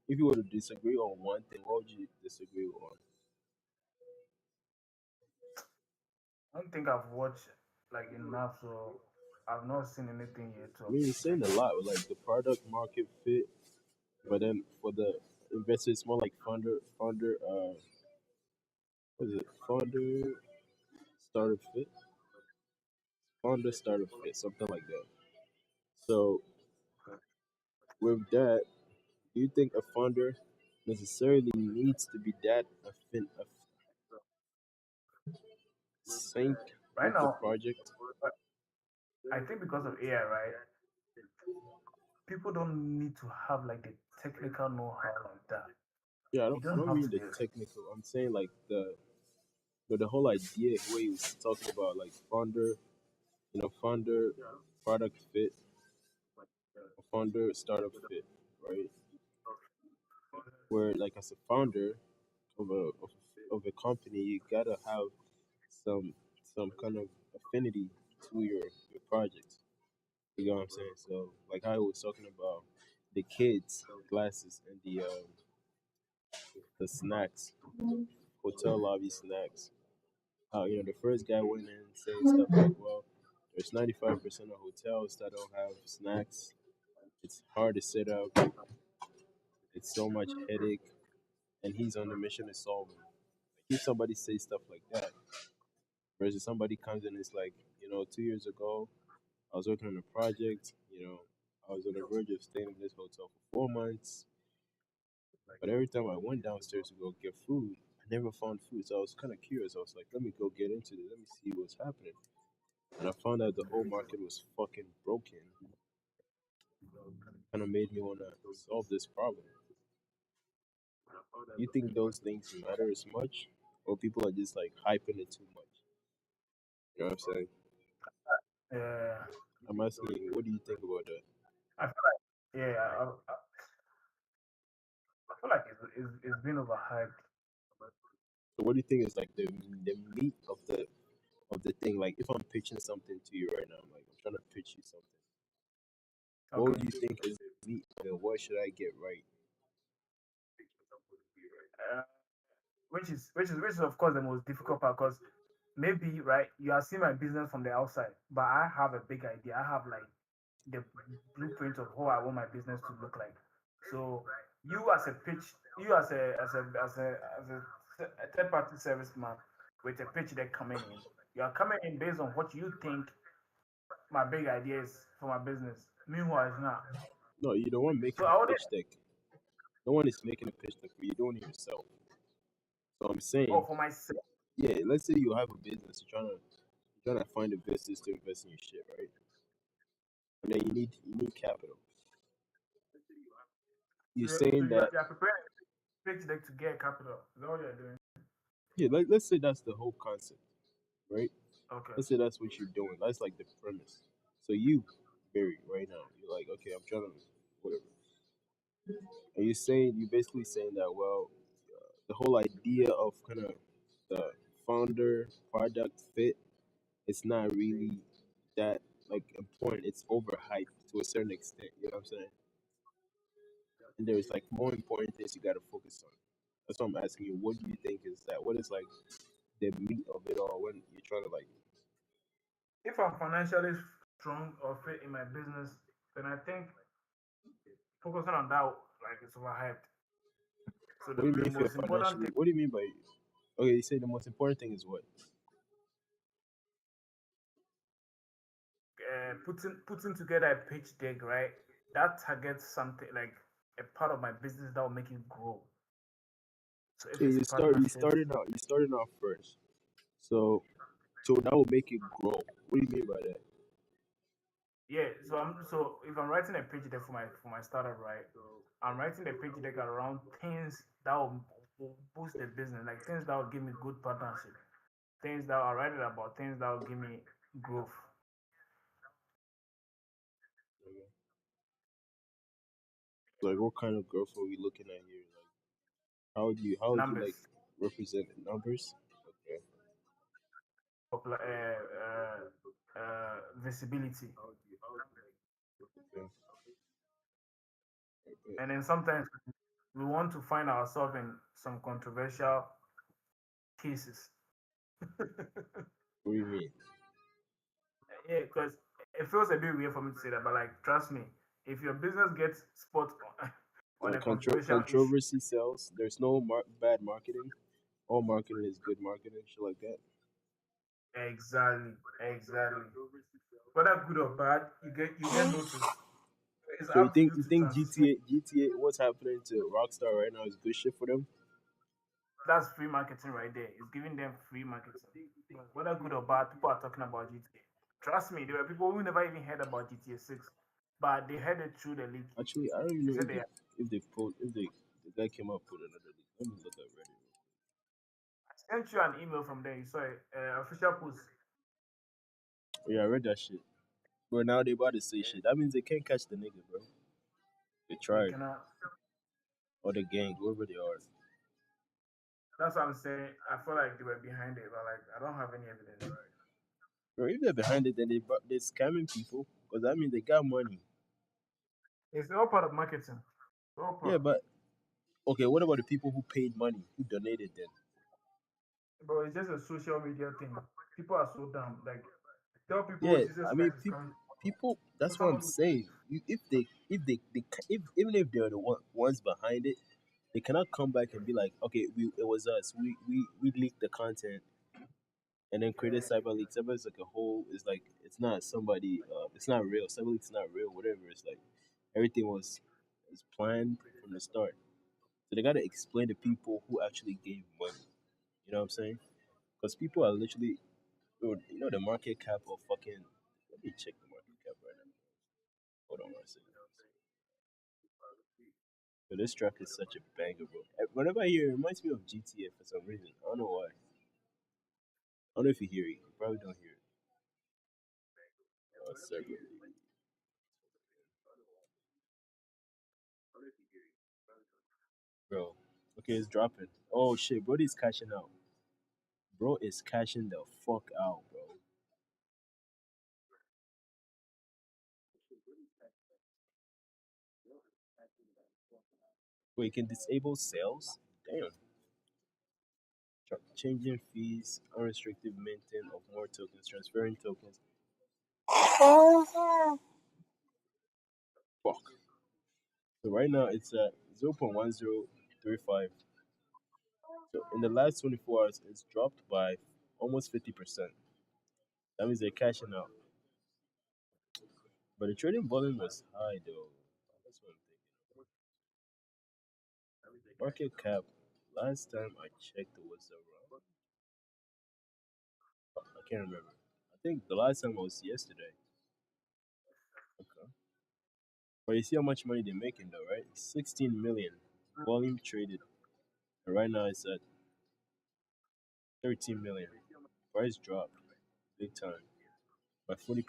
If you were to disagree on one thing, what would you disagree on? I don't think I've watched like enough, so I've not seen anything yet. I mean, he's saying a lot with like the product market fit, but then for the investor, it's more like what is it? Starter fit, founder starter fit, something like that. So with that, do you think a founder necessarily needs to be that sync Right with the now, project? I think because of AI, right? People don't need to have like the technical know-how like that. Yeah, You I don't don't have mean to the be. technical. I'm saying like the whole idea where he was talking about like founder product fit, a founder startup fit, right? Where like as a founder of of a company, you gotta have some some kind of affinity to your project. You know what I'm saying? So like I was talking about the kids, glasses and the snacks, hotel lobby snacks. How the first guy went in saying stuff like, "Well, there's 95% of hotels that don't have snacks. It's hard to set up. It's so much headache," and he's on a mission to solve it. If somebody says stuff like that, versus somebody comes in and it's like, 2 years ago, I was working on a project. I was on the verge of staying in this hotel for 4 months. But every time I went downstairs to go get food, I never found food. So I was kind of curious. I was like, let me go get into this. Let me see what's happening. And I found out the whole market was fucking broken. Kind of made me want to solve this problem. You think those things matter as much? Or people are just like hyping it too much? You know what I'm saying? Yeah, I'm asking you, what do you think about that? I feel like I feel like it's been overhyped. So what do you think is like the meat of the thing? Like if I'm pitching something to you right now, I'm trying to pitch you something. What Okay. do you think is the meat? And what should I get right? Which is of course the most difficult part because maybe right you are seeing my business from the outside, but I have a big idea. I have like the blueprint of how I want my business to look like. So you as a pitch, you as a third party serviceman with a pitch deck coming in, you are coming in based on what you think my big idea is for my business. Meanwhile, it's not. No, you don't want making So I a would pitch deck. No one is making a pitch deck for you. You're doing it yourself. So I'm saying, for myself. yeah, let's say you have a business, you're trying to find investors to invest in your shit, right? And then you need capital. You're So saying that, you're preparing a pitch deck to get capital. Is that what you're doing? yeah, let's say that's the whole concept, right? Okay. Let's say that's what you're doing. That's like the premise. So you, Barry, right now, you're like, okay, I'm trying to whatever. And you're basically saying that, well, the whole idea of kind of the founder product fit, it's not really that like important. It's overhyped to a certain extent. You know what I'm saying? And there's like more important things you got to focus on. That's why I'm asking you. What do you think is that? What is like the meat of it all when you're trying to like? If I'm financially strong or fit in my business, then I think focusing on that like it's overhyped. So What do you mean the if you're most important financially? thing, What do you mean by? Okay, you say the most important thing is what? putting together a pitch deck, right? That targets something like a part of my business that will make it grow. So if Okay, it's you partnership, started out first. So that will make it grow. What do you mean by that? yeah. So if I'm writing a pitch deck for my startup, right? I'm writing the pitch deck around things that will boost the business, like things that will give me good partnership, things that I'll write it about, things that will give me growth. Like, what kind of growth are we looking at here? Like, how would you Numbers, like represent the numbers? Okay. visibility, Okay. Okay. and then sometimes we want to find ourselves in some controversial cases. What do you mean? Yeah, because it feels a bit weird for me to say that, but like, trust me, if your business gets spot on a controversial issue, Controversy sells. There's no bad marketing. All marketing is good marketing. Shit like that. exactly. Whether good or bad, you get noticed. It's So you up to think you you to think translate. GTA what's happening to Rockstar right now is good shit for them? That's free marketing right there. It's giving them free marketing. Whether good or bad, people are talking about GTA. Trust me, there were people who never even heard about GTA 6, but they heard it through the leak. Actually, I don't even They know said they if the guy came up with another league. Let me look at Reddit. sent you an email from there. You saw it, official post. Yeah, I read that shit. But now they about to say shit. That means they can't catch the nigga, bro. They They tried. cannot. Or the gang, whoever they are. That's what I'm saying. I feel like they were behind it, but like I don't have any evidence. Bro, if they're behind it, then they're scamming people. Because that means they got money. It's all part of marketing. Oprah. Yeah, but okay, what about the people who paid money, who donated then? Bro, it's just a social media thing. People are so dumb. Like, tell people Yeah, Jesus I mean, Christ is coming. people. For That's what I'm someone saying. If even if they're the ones behind it, they cannot come back and be like, okay, it was us. We leaked the content and then created CyberLeak. CyberLeak's like a whole. It's like it's not somebody. It's not real. CyberLeak's not real. Whatever. It's like everything was planned from the start. So they gotta explain to people who actually gave money. You know what I'm saying? Because people are literally, the market cap of fucking. Let me check the market cap right now. Hold on one second. But this track is such a banger, bro. Whenever I hear it, it reminds me of GTA for some reason. I don't know why. I don't know if you hear it. You probably don't hear it. Separately. Bro. Okay, it's dropping. Oh shit, Brody's cashing out. Bro is cashing the fuck out, bro. Wait, you can disable sales? Damn. Changing fees, unrestricted minting of more tokens, transferring tokens. Fuck. So right now it's at 0.1035. So in the last 24 hours, it's dropped by almost 50%. That means they're cashing out. But the trading volume was high though. That's what I'm thinking. Market cap, last time I checked, it was around. I can't remember. I think the last time was yesterday. Okay. But you see how much money they're making though, right? 16 million volume traded. And right now it's at 13 million. Price dropped big time by 40%,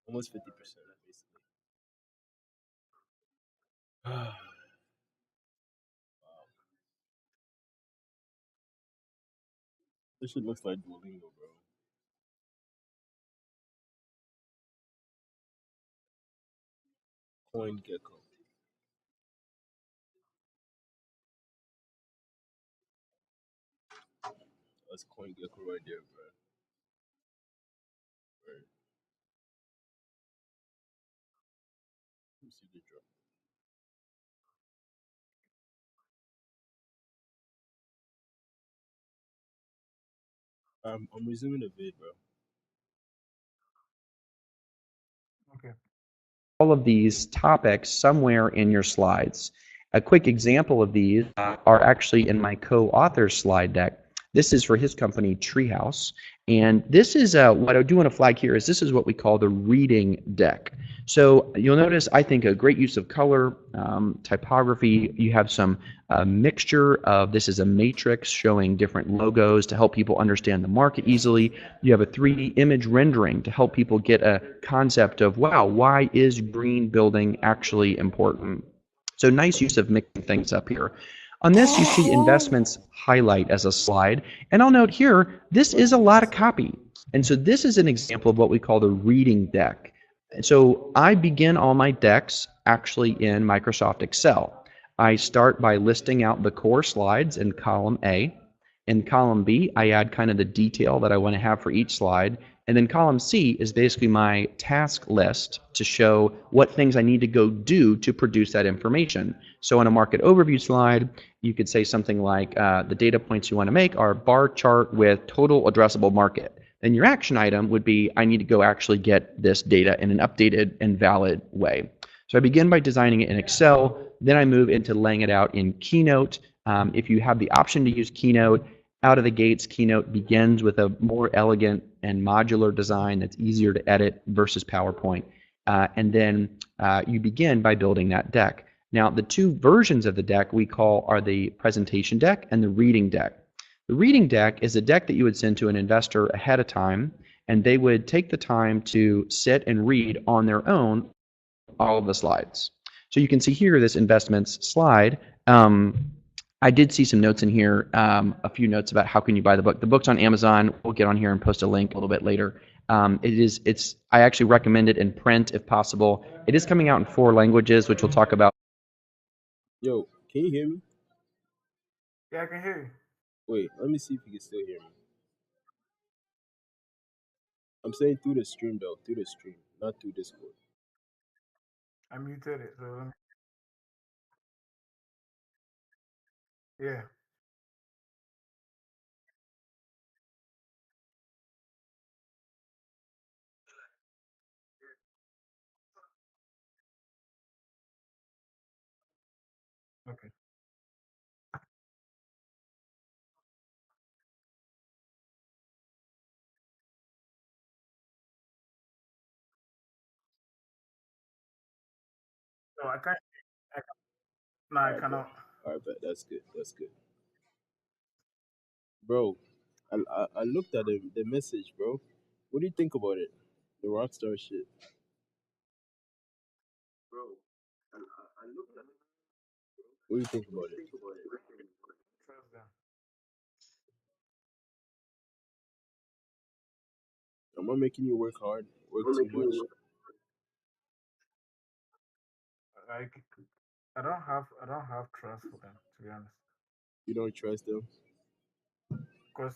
almost 50%, basically. Wow. This shit looks like Duolingo, bro. CoinGecko. That's CoinGecko right there, bro. Right. Let me see the drop. I'm resuming the vid, bro. Okay. All of these topics somewhere in your slides. A quick example of these are actually in my co-author's slide deck. This is for his company, Treehouse. And this is what I do want to flag here is this is what we call the reading deck. So you'll notice, I think, a great use of color, typography. You have some mixture of, this is a matrix showing different logos to help people understand the market easily. You have a 3D image rendering to help people get a concept of, wow, why is green building actually important? So nice use of mixing things up here. On this, you see investments highlight as a slide. And I'll note here, this is a lot of copy. And so this is an example of what we call the reading deck. And so I begin all my decks actually in Microsoft Excel. I start by listing out the core slides in column A. In column B, I add kind of the detail that I want to have for each slide. And then column C is basically my task list to show what things I need to go do to produce that information. So on a market overview slide, you could say something like the data points you want to make are bar chart with total addressable market. Then your action item would be, I need to go actually get this data in an updated and valid way. So I begin by designing it in Excel, then I move into laying it out in Keynote. If you have the option to use Keynote, out of the gates, Keynote begins with a more elegant and modular design that's easier to edit versus PowerPoint. And then you begin by building that deck. Now, the two versions of the deck we call are the presentation deck and the reading deck. The reading deck is a deck that you would send to an investor ahead of time, and they would take the time to sit and read on their own all of the slides. So you can see here this investments slide. I did see some notes in here, a few notes about how can you buy the book. The book's on Amazon. We'll get on here and post a link a little bit later. I actually recommend it in print if possible. It is coming out in 4 languages, which we'll talk about. Yo, can you hear me? Yeah, I can hear you. Wait, let me see if you can still hear me. I'm saying through the stream though, through the stream, not through Discord. I muted it, so yeah. Okay. So I can't. No, I Alright, bet. cannot. Alright, bet. That's good. That's good. Bro, I looked at the message, bro. What do you think about it? The Rockstar shit. What do you think about it? Trust them. I'm not making you work hard, work too much. Like, I don't have trust for them, to be honest, You don't trust them. because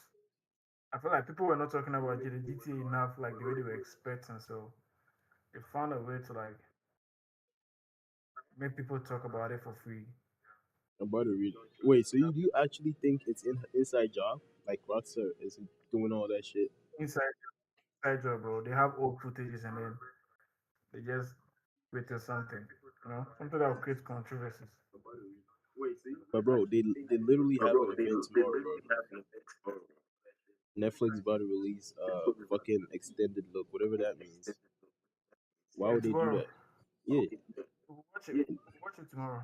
I feel like people were not talking about GTA enough, like the way they were expecting. So they found a way to like make people talk about it for free. I'm about to read. Wait, so you do actually think it's inside job? Like Rockstar is doing all that shit? Inside job, bro. They have old footages and then they just created something, something that will create controversies. But bro, they literally have an event tomorrow, bro. Netflix about to release fucking extended look, whatever that means. Why Yeah, would they do tomorrow. that? Yeah, We'll watch it. We'll watch it tomorrow.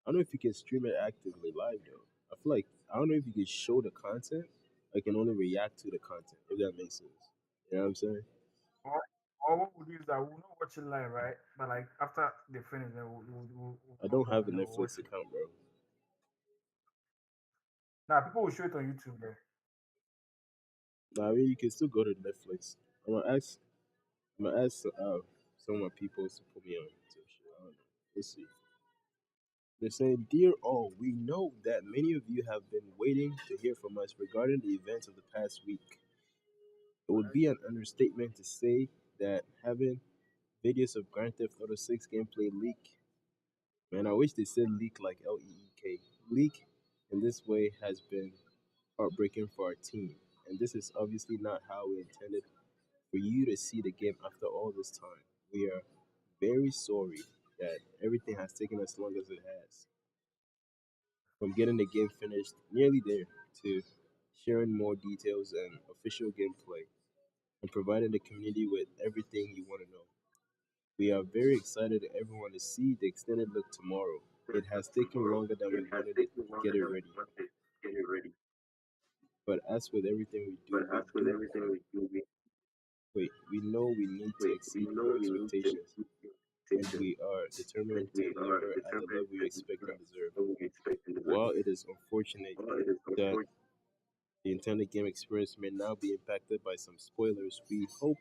I don't know if you can stream it actively live though. I feel like I don't know if you can show the content. I can only react to the content, if that makes sense. You know what I'm saying? Or what we'll do is that we'll not watch it live, right? But like after they finish, then we'll I come don't back have a and then we'll watch Netflix it. account, bro. Now people will show it on YouTube, bro. Nah, I mean you can still go to Netflix. I'm gonna ask some of my people to put me on some shit. I don't know. Let's see. They're saying, Dear all, we know that many of you have been waiting to hear from us regarding the events of the past week. It would be an understatement to say that having videos of Grand Theft Auto 6 gameplay leak, man, I wish they said leak like Leek, leak in this way has been heartbreaking for our team. And this is obviously not how we intended for you to see the game after all this time. We are very sorry that everything has taken as long as it has. From getting the game finished nearly there to sharing more details and official gameplay and providing the community with everything you want to know. We are very excited everyone to see the extended look tomorrow. It has taken longer than we wanted it to get it ready. But as with everything we know we need to exceed your expectations, and we are determined to deliver at the level you expect and deserve. While it is unfortunate that the intended game experience may now be impacted by some spoilers, we hope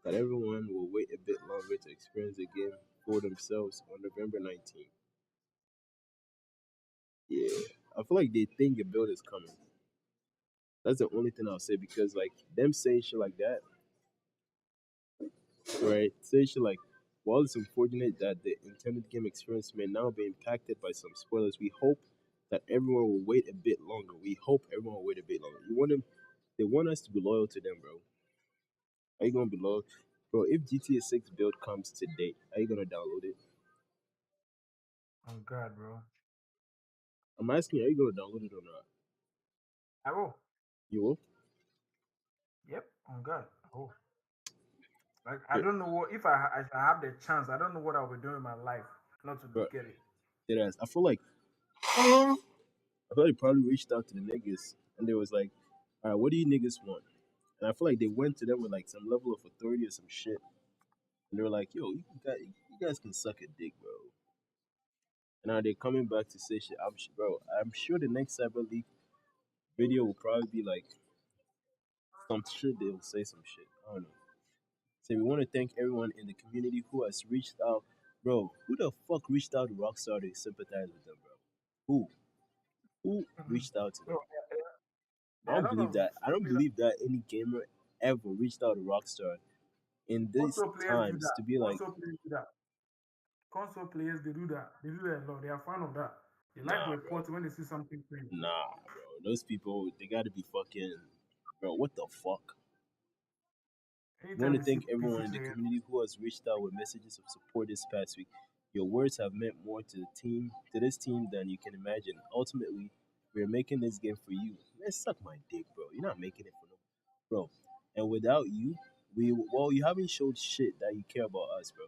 that everyone will wait a bit longer to experience the game for themselves on November 19th. Yeah, I feel like they think a build is coming. That's the only thing I'll say because, like, them saying shit like that, right? Saying shit like, while it's unfortunate that the intended game experience may now be impacted by some spoilers, we hope that everyone will wait a bit longer. We hope everyone will wait a bit longer. They want us to be loyal to them, bro. Are you gonna be loyal? Bro, if GTA 6 build comes today, are you gonna download it? Oh God, bro. I'm asking you, are you gonna download it or not? I will. You will? Yep. Oh God. Oh. Like I don't know what if I have the chance. I don't know what I'll be doing in my life not to Bro, get it. deadass. I feel like they probably reached out to the niggas and they was like, all right, what do you niggas want? And I feel like they went to them with like some level of authority or some shit. And they were like, yo, you guys can suck a dick, bro. And now they're coming back to say shit. I'm sure the next Cyber League video will probably be like some shit. They'll say some shit. I don't know. So we want to thank everyone in the community who has reached out Bro, who the fuck reached out to Rockstar to sympathize with them, bro? Who? Who reached out to them? So, I there are don't a lot believe of that. I don't stupid believe that any gamer ever reached out to Rockstar in these console players do times that. to be like, Console players do that. Console players they do that. They do that a lot. They are fan of that. They like nah, bro. reports when they see something crazy. Nah, bro. Those people, they gotta be fucking, bro. What the fuck? I want Anytime to you see thank everyone PC in the players, community who has reached out with messages of support this past week. Your words have meant more to the team, to this team, than you can imagine. Ultimately, we're making this game for you. Man, suck my dick, bro. You're not making it for no, bro. And without you, you haven't showed shit that you care about us, bro.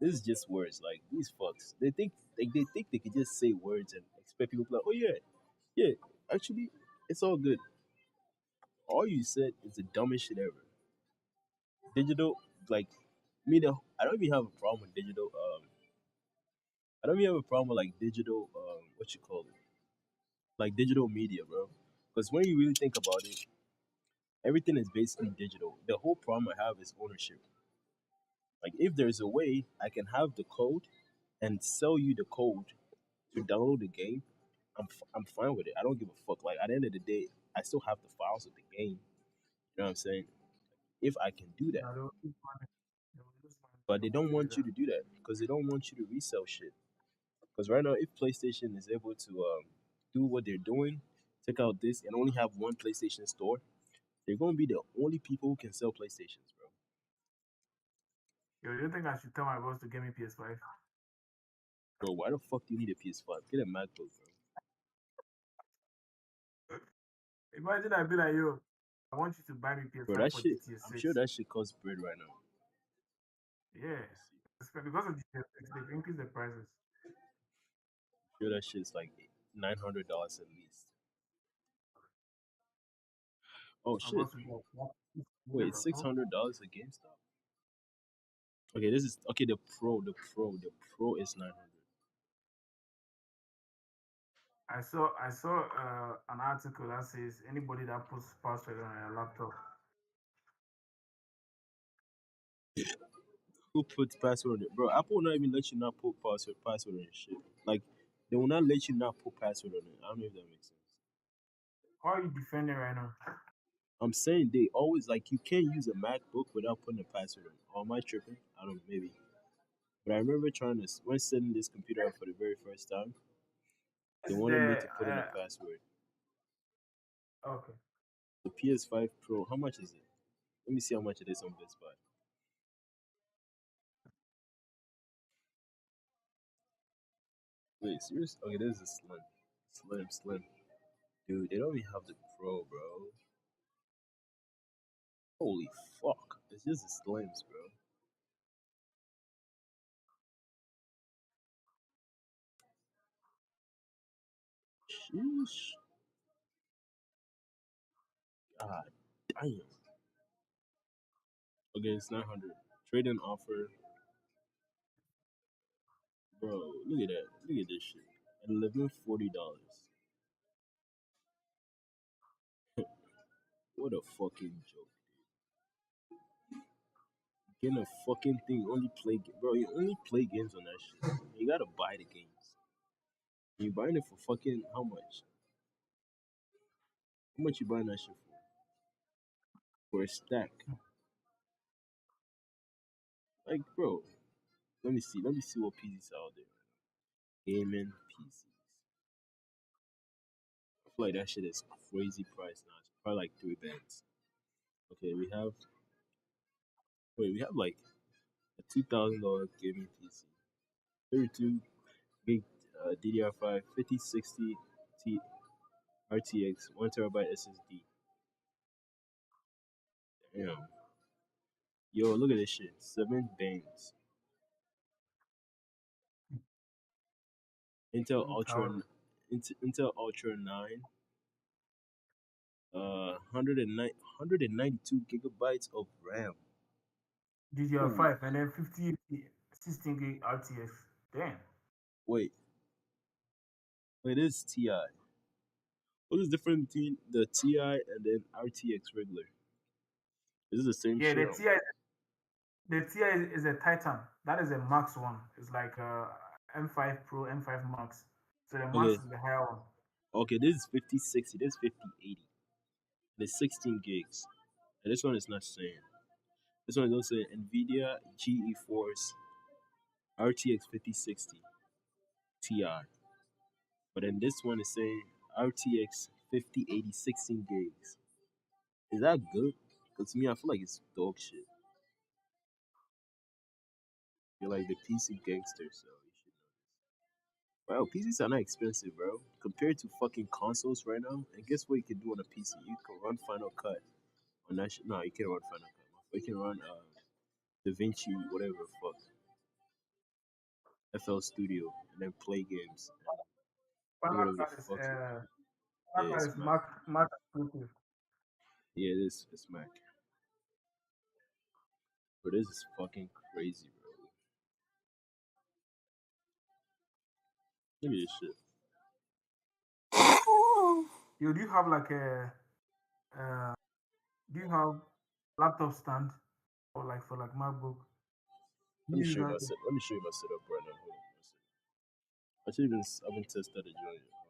This is just words. Like these fucks, they think they can just say words and expect people to be like, oh yeah, yeah. Actually, it's all good. All you said is the dumbest shit ever. Digital, like me, I don't even have a problem with digital. I don't even have a problem with like digital. What you call it? Like digital media, bro. Because when you really think about it, everything is basically digital. The whole problem I have is ownership. Like if there's a way I can have the code and sell you the code to download the game, I'm fine with it. I don't give a fuck. Like at the end of the day, I still have the files of the game. You know what I'm saying? If I can do that, they will lose money. They will lose money. but They they don't want want you to do that because they don't want you to resell shit. Because right now, if PlayStation is able to do what they're doing, take out this and only have one PlayStation store, they're gonna be the only people who can sell PlayStations, bro. Yo, do you think I should tell my boss to get me PS5? Bro, why the fuck do you need a PS5? Get a MacBook, bro. Imagine I'd be like, yo, I want you to buy me Bro, PS5 that for shit. GTA 6. I'm sure that shit costs bread right now. Yeah. Because of GTA 6, they've increased the prices. I'm sure that shit's like $900 at least. Oh My shit! boss would be like, Wait, it's $600 at GameStop. Okay, this is okay. The Pro is 900. I saw an article that says anybody that puts password on a laptop. Who puts password on it, bro? Apple will not even let you not put password on your shit. Like they will not let you not put password on it. I don't know if that makes sense. How are you defending right now? I'm saying they always like you can't use a MacBook without putting a password on it. Or am I tripping? I don't know, maybe. But I remember trying to when setting this computer up for the very first time, they It's wanted me the to put in a password. okay. The PS5 Pro, how much is it? Let me see how much it is on Best Buy. Wait, serious? Okay, this is a slim. Dude, they don't even have the Pro, bro. Holy fuck. It's just the slims, bro. Sheesh. God damn. Okay, it's 900. Trade-in offer. Bro, look at that. Look at this shit. $1140. What a fucking joke. Getting a fucking thing, only play bro, you only play games on that shit. You gotta buy the games. You buying it for fucking how much? How much you buying that shit for? For a stack. Like, bro, let me see what PCs are out there. Gaming PCs. I feel like that shit is crazy price now. It's probably like $3 bands. Okay, we have like a $2,000 gaming PC. 32 gig DDR5, 5060 T RTX, 1 TB SSD. Damn. Yo, look at this shit. 7 bands. Intel Ultra, Intel Ultra 9. 192 gigabytes of RAM. DDR5 and then 50 16 gig RTX. Damn. Wait, this is Ti. What is the difference between the Ti and then RTX regular? Is it the same Yeah, shit? the TI is a Titan. That is a Max one. It's like M5 Pro, M5 Max. So the Max Okay, is the higher one. okay, this is 5060, this is 5080. It's 16 gigs. And this one is not saying. This one is also NVIDIA GeForce RTX 5060 Ti. But then this one is saying RTX 5080 16 gigs. Is that good? Because to me, I feel like it's dog shit. You're like the PC gangster, so you should know this. Wow, PCs are not expensive, bro. Compared to fucking consoles right now. And guess what you can do on a PC? You can run Final Cut on that shit. No, you can't run Final Cut. But you can run DaVinci, whatever the fuck, FL Studio, and then play games and do Final whatever the Cut is fuck. Final Yeah, Cut it's is Mac. Mac exclusive. Yeah, it is. It's Mac. But this is fucking crazy, bro. Look at this shit. Yo, do you have like do you have laptop stand or like for like MacBook? Do Let me you use show you that? my set. Let me show you my setup right now. Hold on one second. Actually, even I haven't tested it yet. Hold on.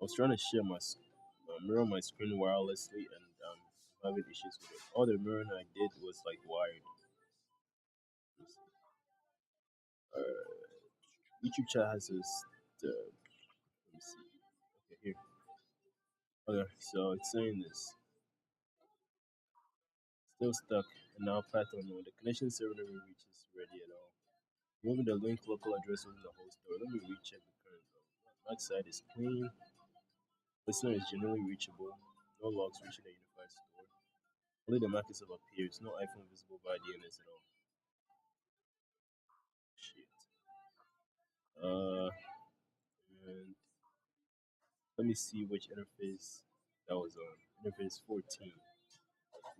I was trying to share mirror my screen wirelessly, and I'm having issues with it. All the mirroring I did was like wired. Let me see. YouTube chat has this. Let me see. Okay, here. Okay, so it's saying this. Still stuck, and now path unknown. The connection server never reaches ready at all. Moving the link local address within the host door. Let me recheck the current though. Mac side is clean. Listener is generally reachable. No logs reaching a unified store. Only the Mac itself appears. No iPhone visible via DNS at all. Shit. Uh, and let me see which interface that was on. Interface 14.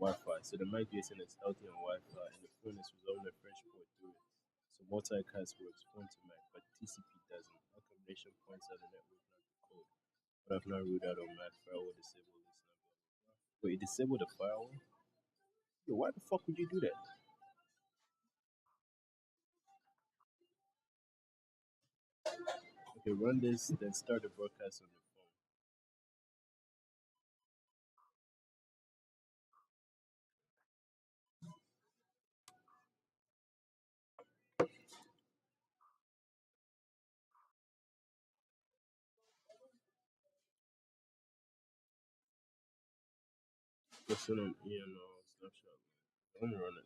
Wi-Fi. So the Mac DSN is healthy on Wi-Fi, and the phone is resolving a French port through it. So multicast works phone to Mac, but TCP doesn't. Our combination points out the network, not the code. But I've not ruled out on Mac firewall disable listener. Wait, disable the firewall? Yo, why the fuck would you do that? Okay, run this, then start the broadcast on your phone. Just send an snapshot. Let me run it.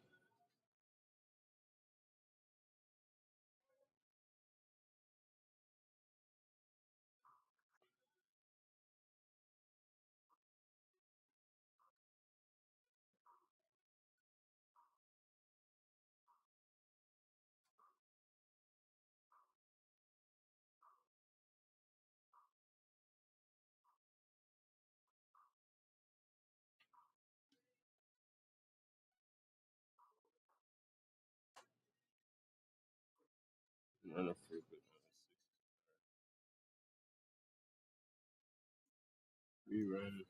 Run it for a bit. Rerun.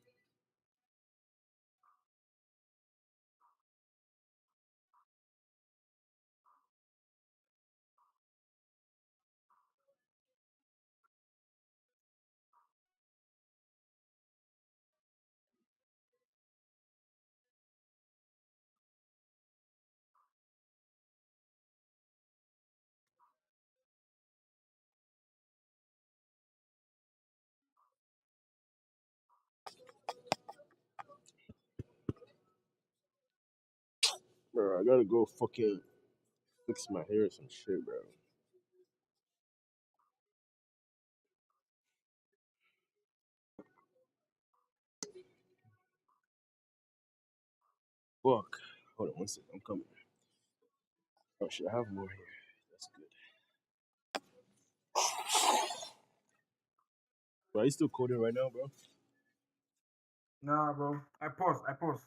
Bro, I gotta go fucking fix my hair or some shit, bro. Fuck. Hold on one second. I'm coming. Oh shit, I have more here. That's good. Bro, are you still coding right now, bro? Nah, bro. I pause.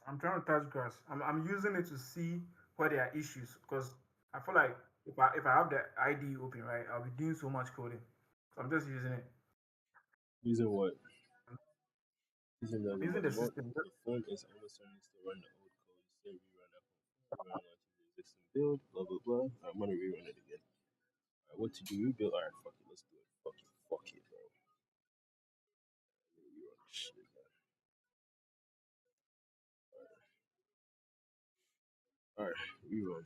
I'm trying to touch grass. I'm using it to see where there are issues because I feel like if I have the ID open, right, I'll be doing so much coding. So I'm just using it. Using what? Using I'm using the system. the phone is almost starting to run the old codes. System build, blah blah blah. I'm gonna rerun it again. Alright, what to do? Rebuild. Alright, fuck it. Let's do it. Fuck it, bro. Rerun this shit again. Alright, rerun.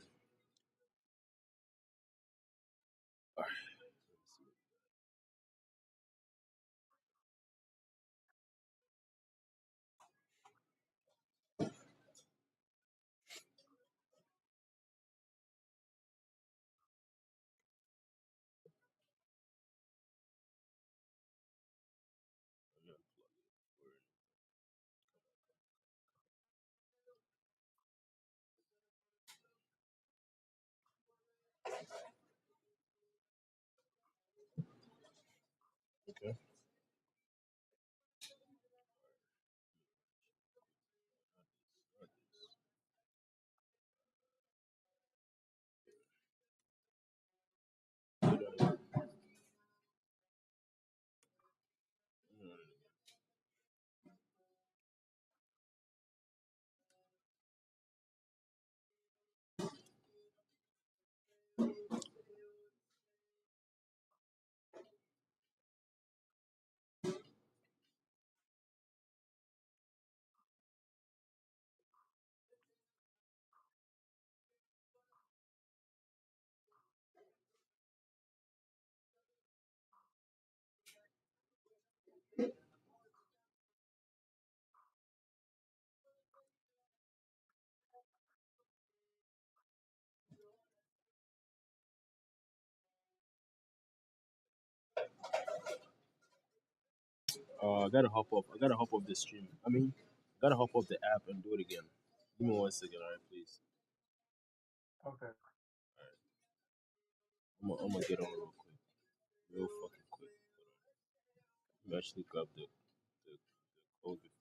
Alright, let's see. I'm gonna plug it. Okay. I gotta hop off. I gotta hop off the stream. I mean, I gotta hop off the app and do it again. Give me 1 second, alright, please. Okay. I'm gonna get on real quick, real fucking quick. Let me actually grab the code before.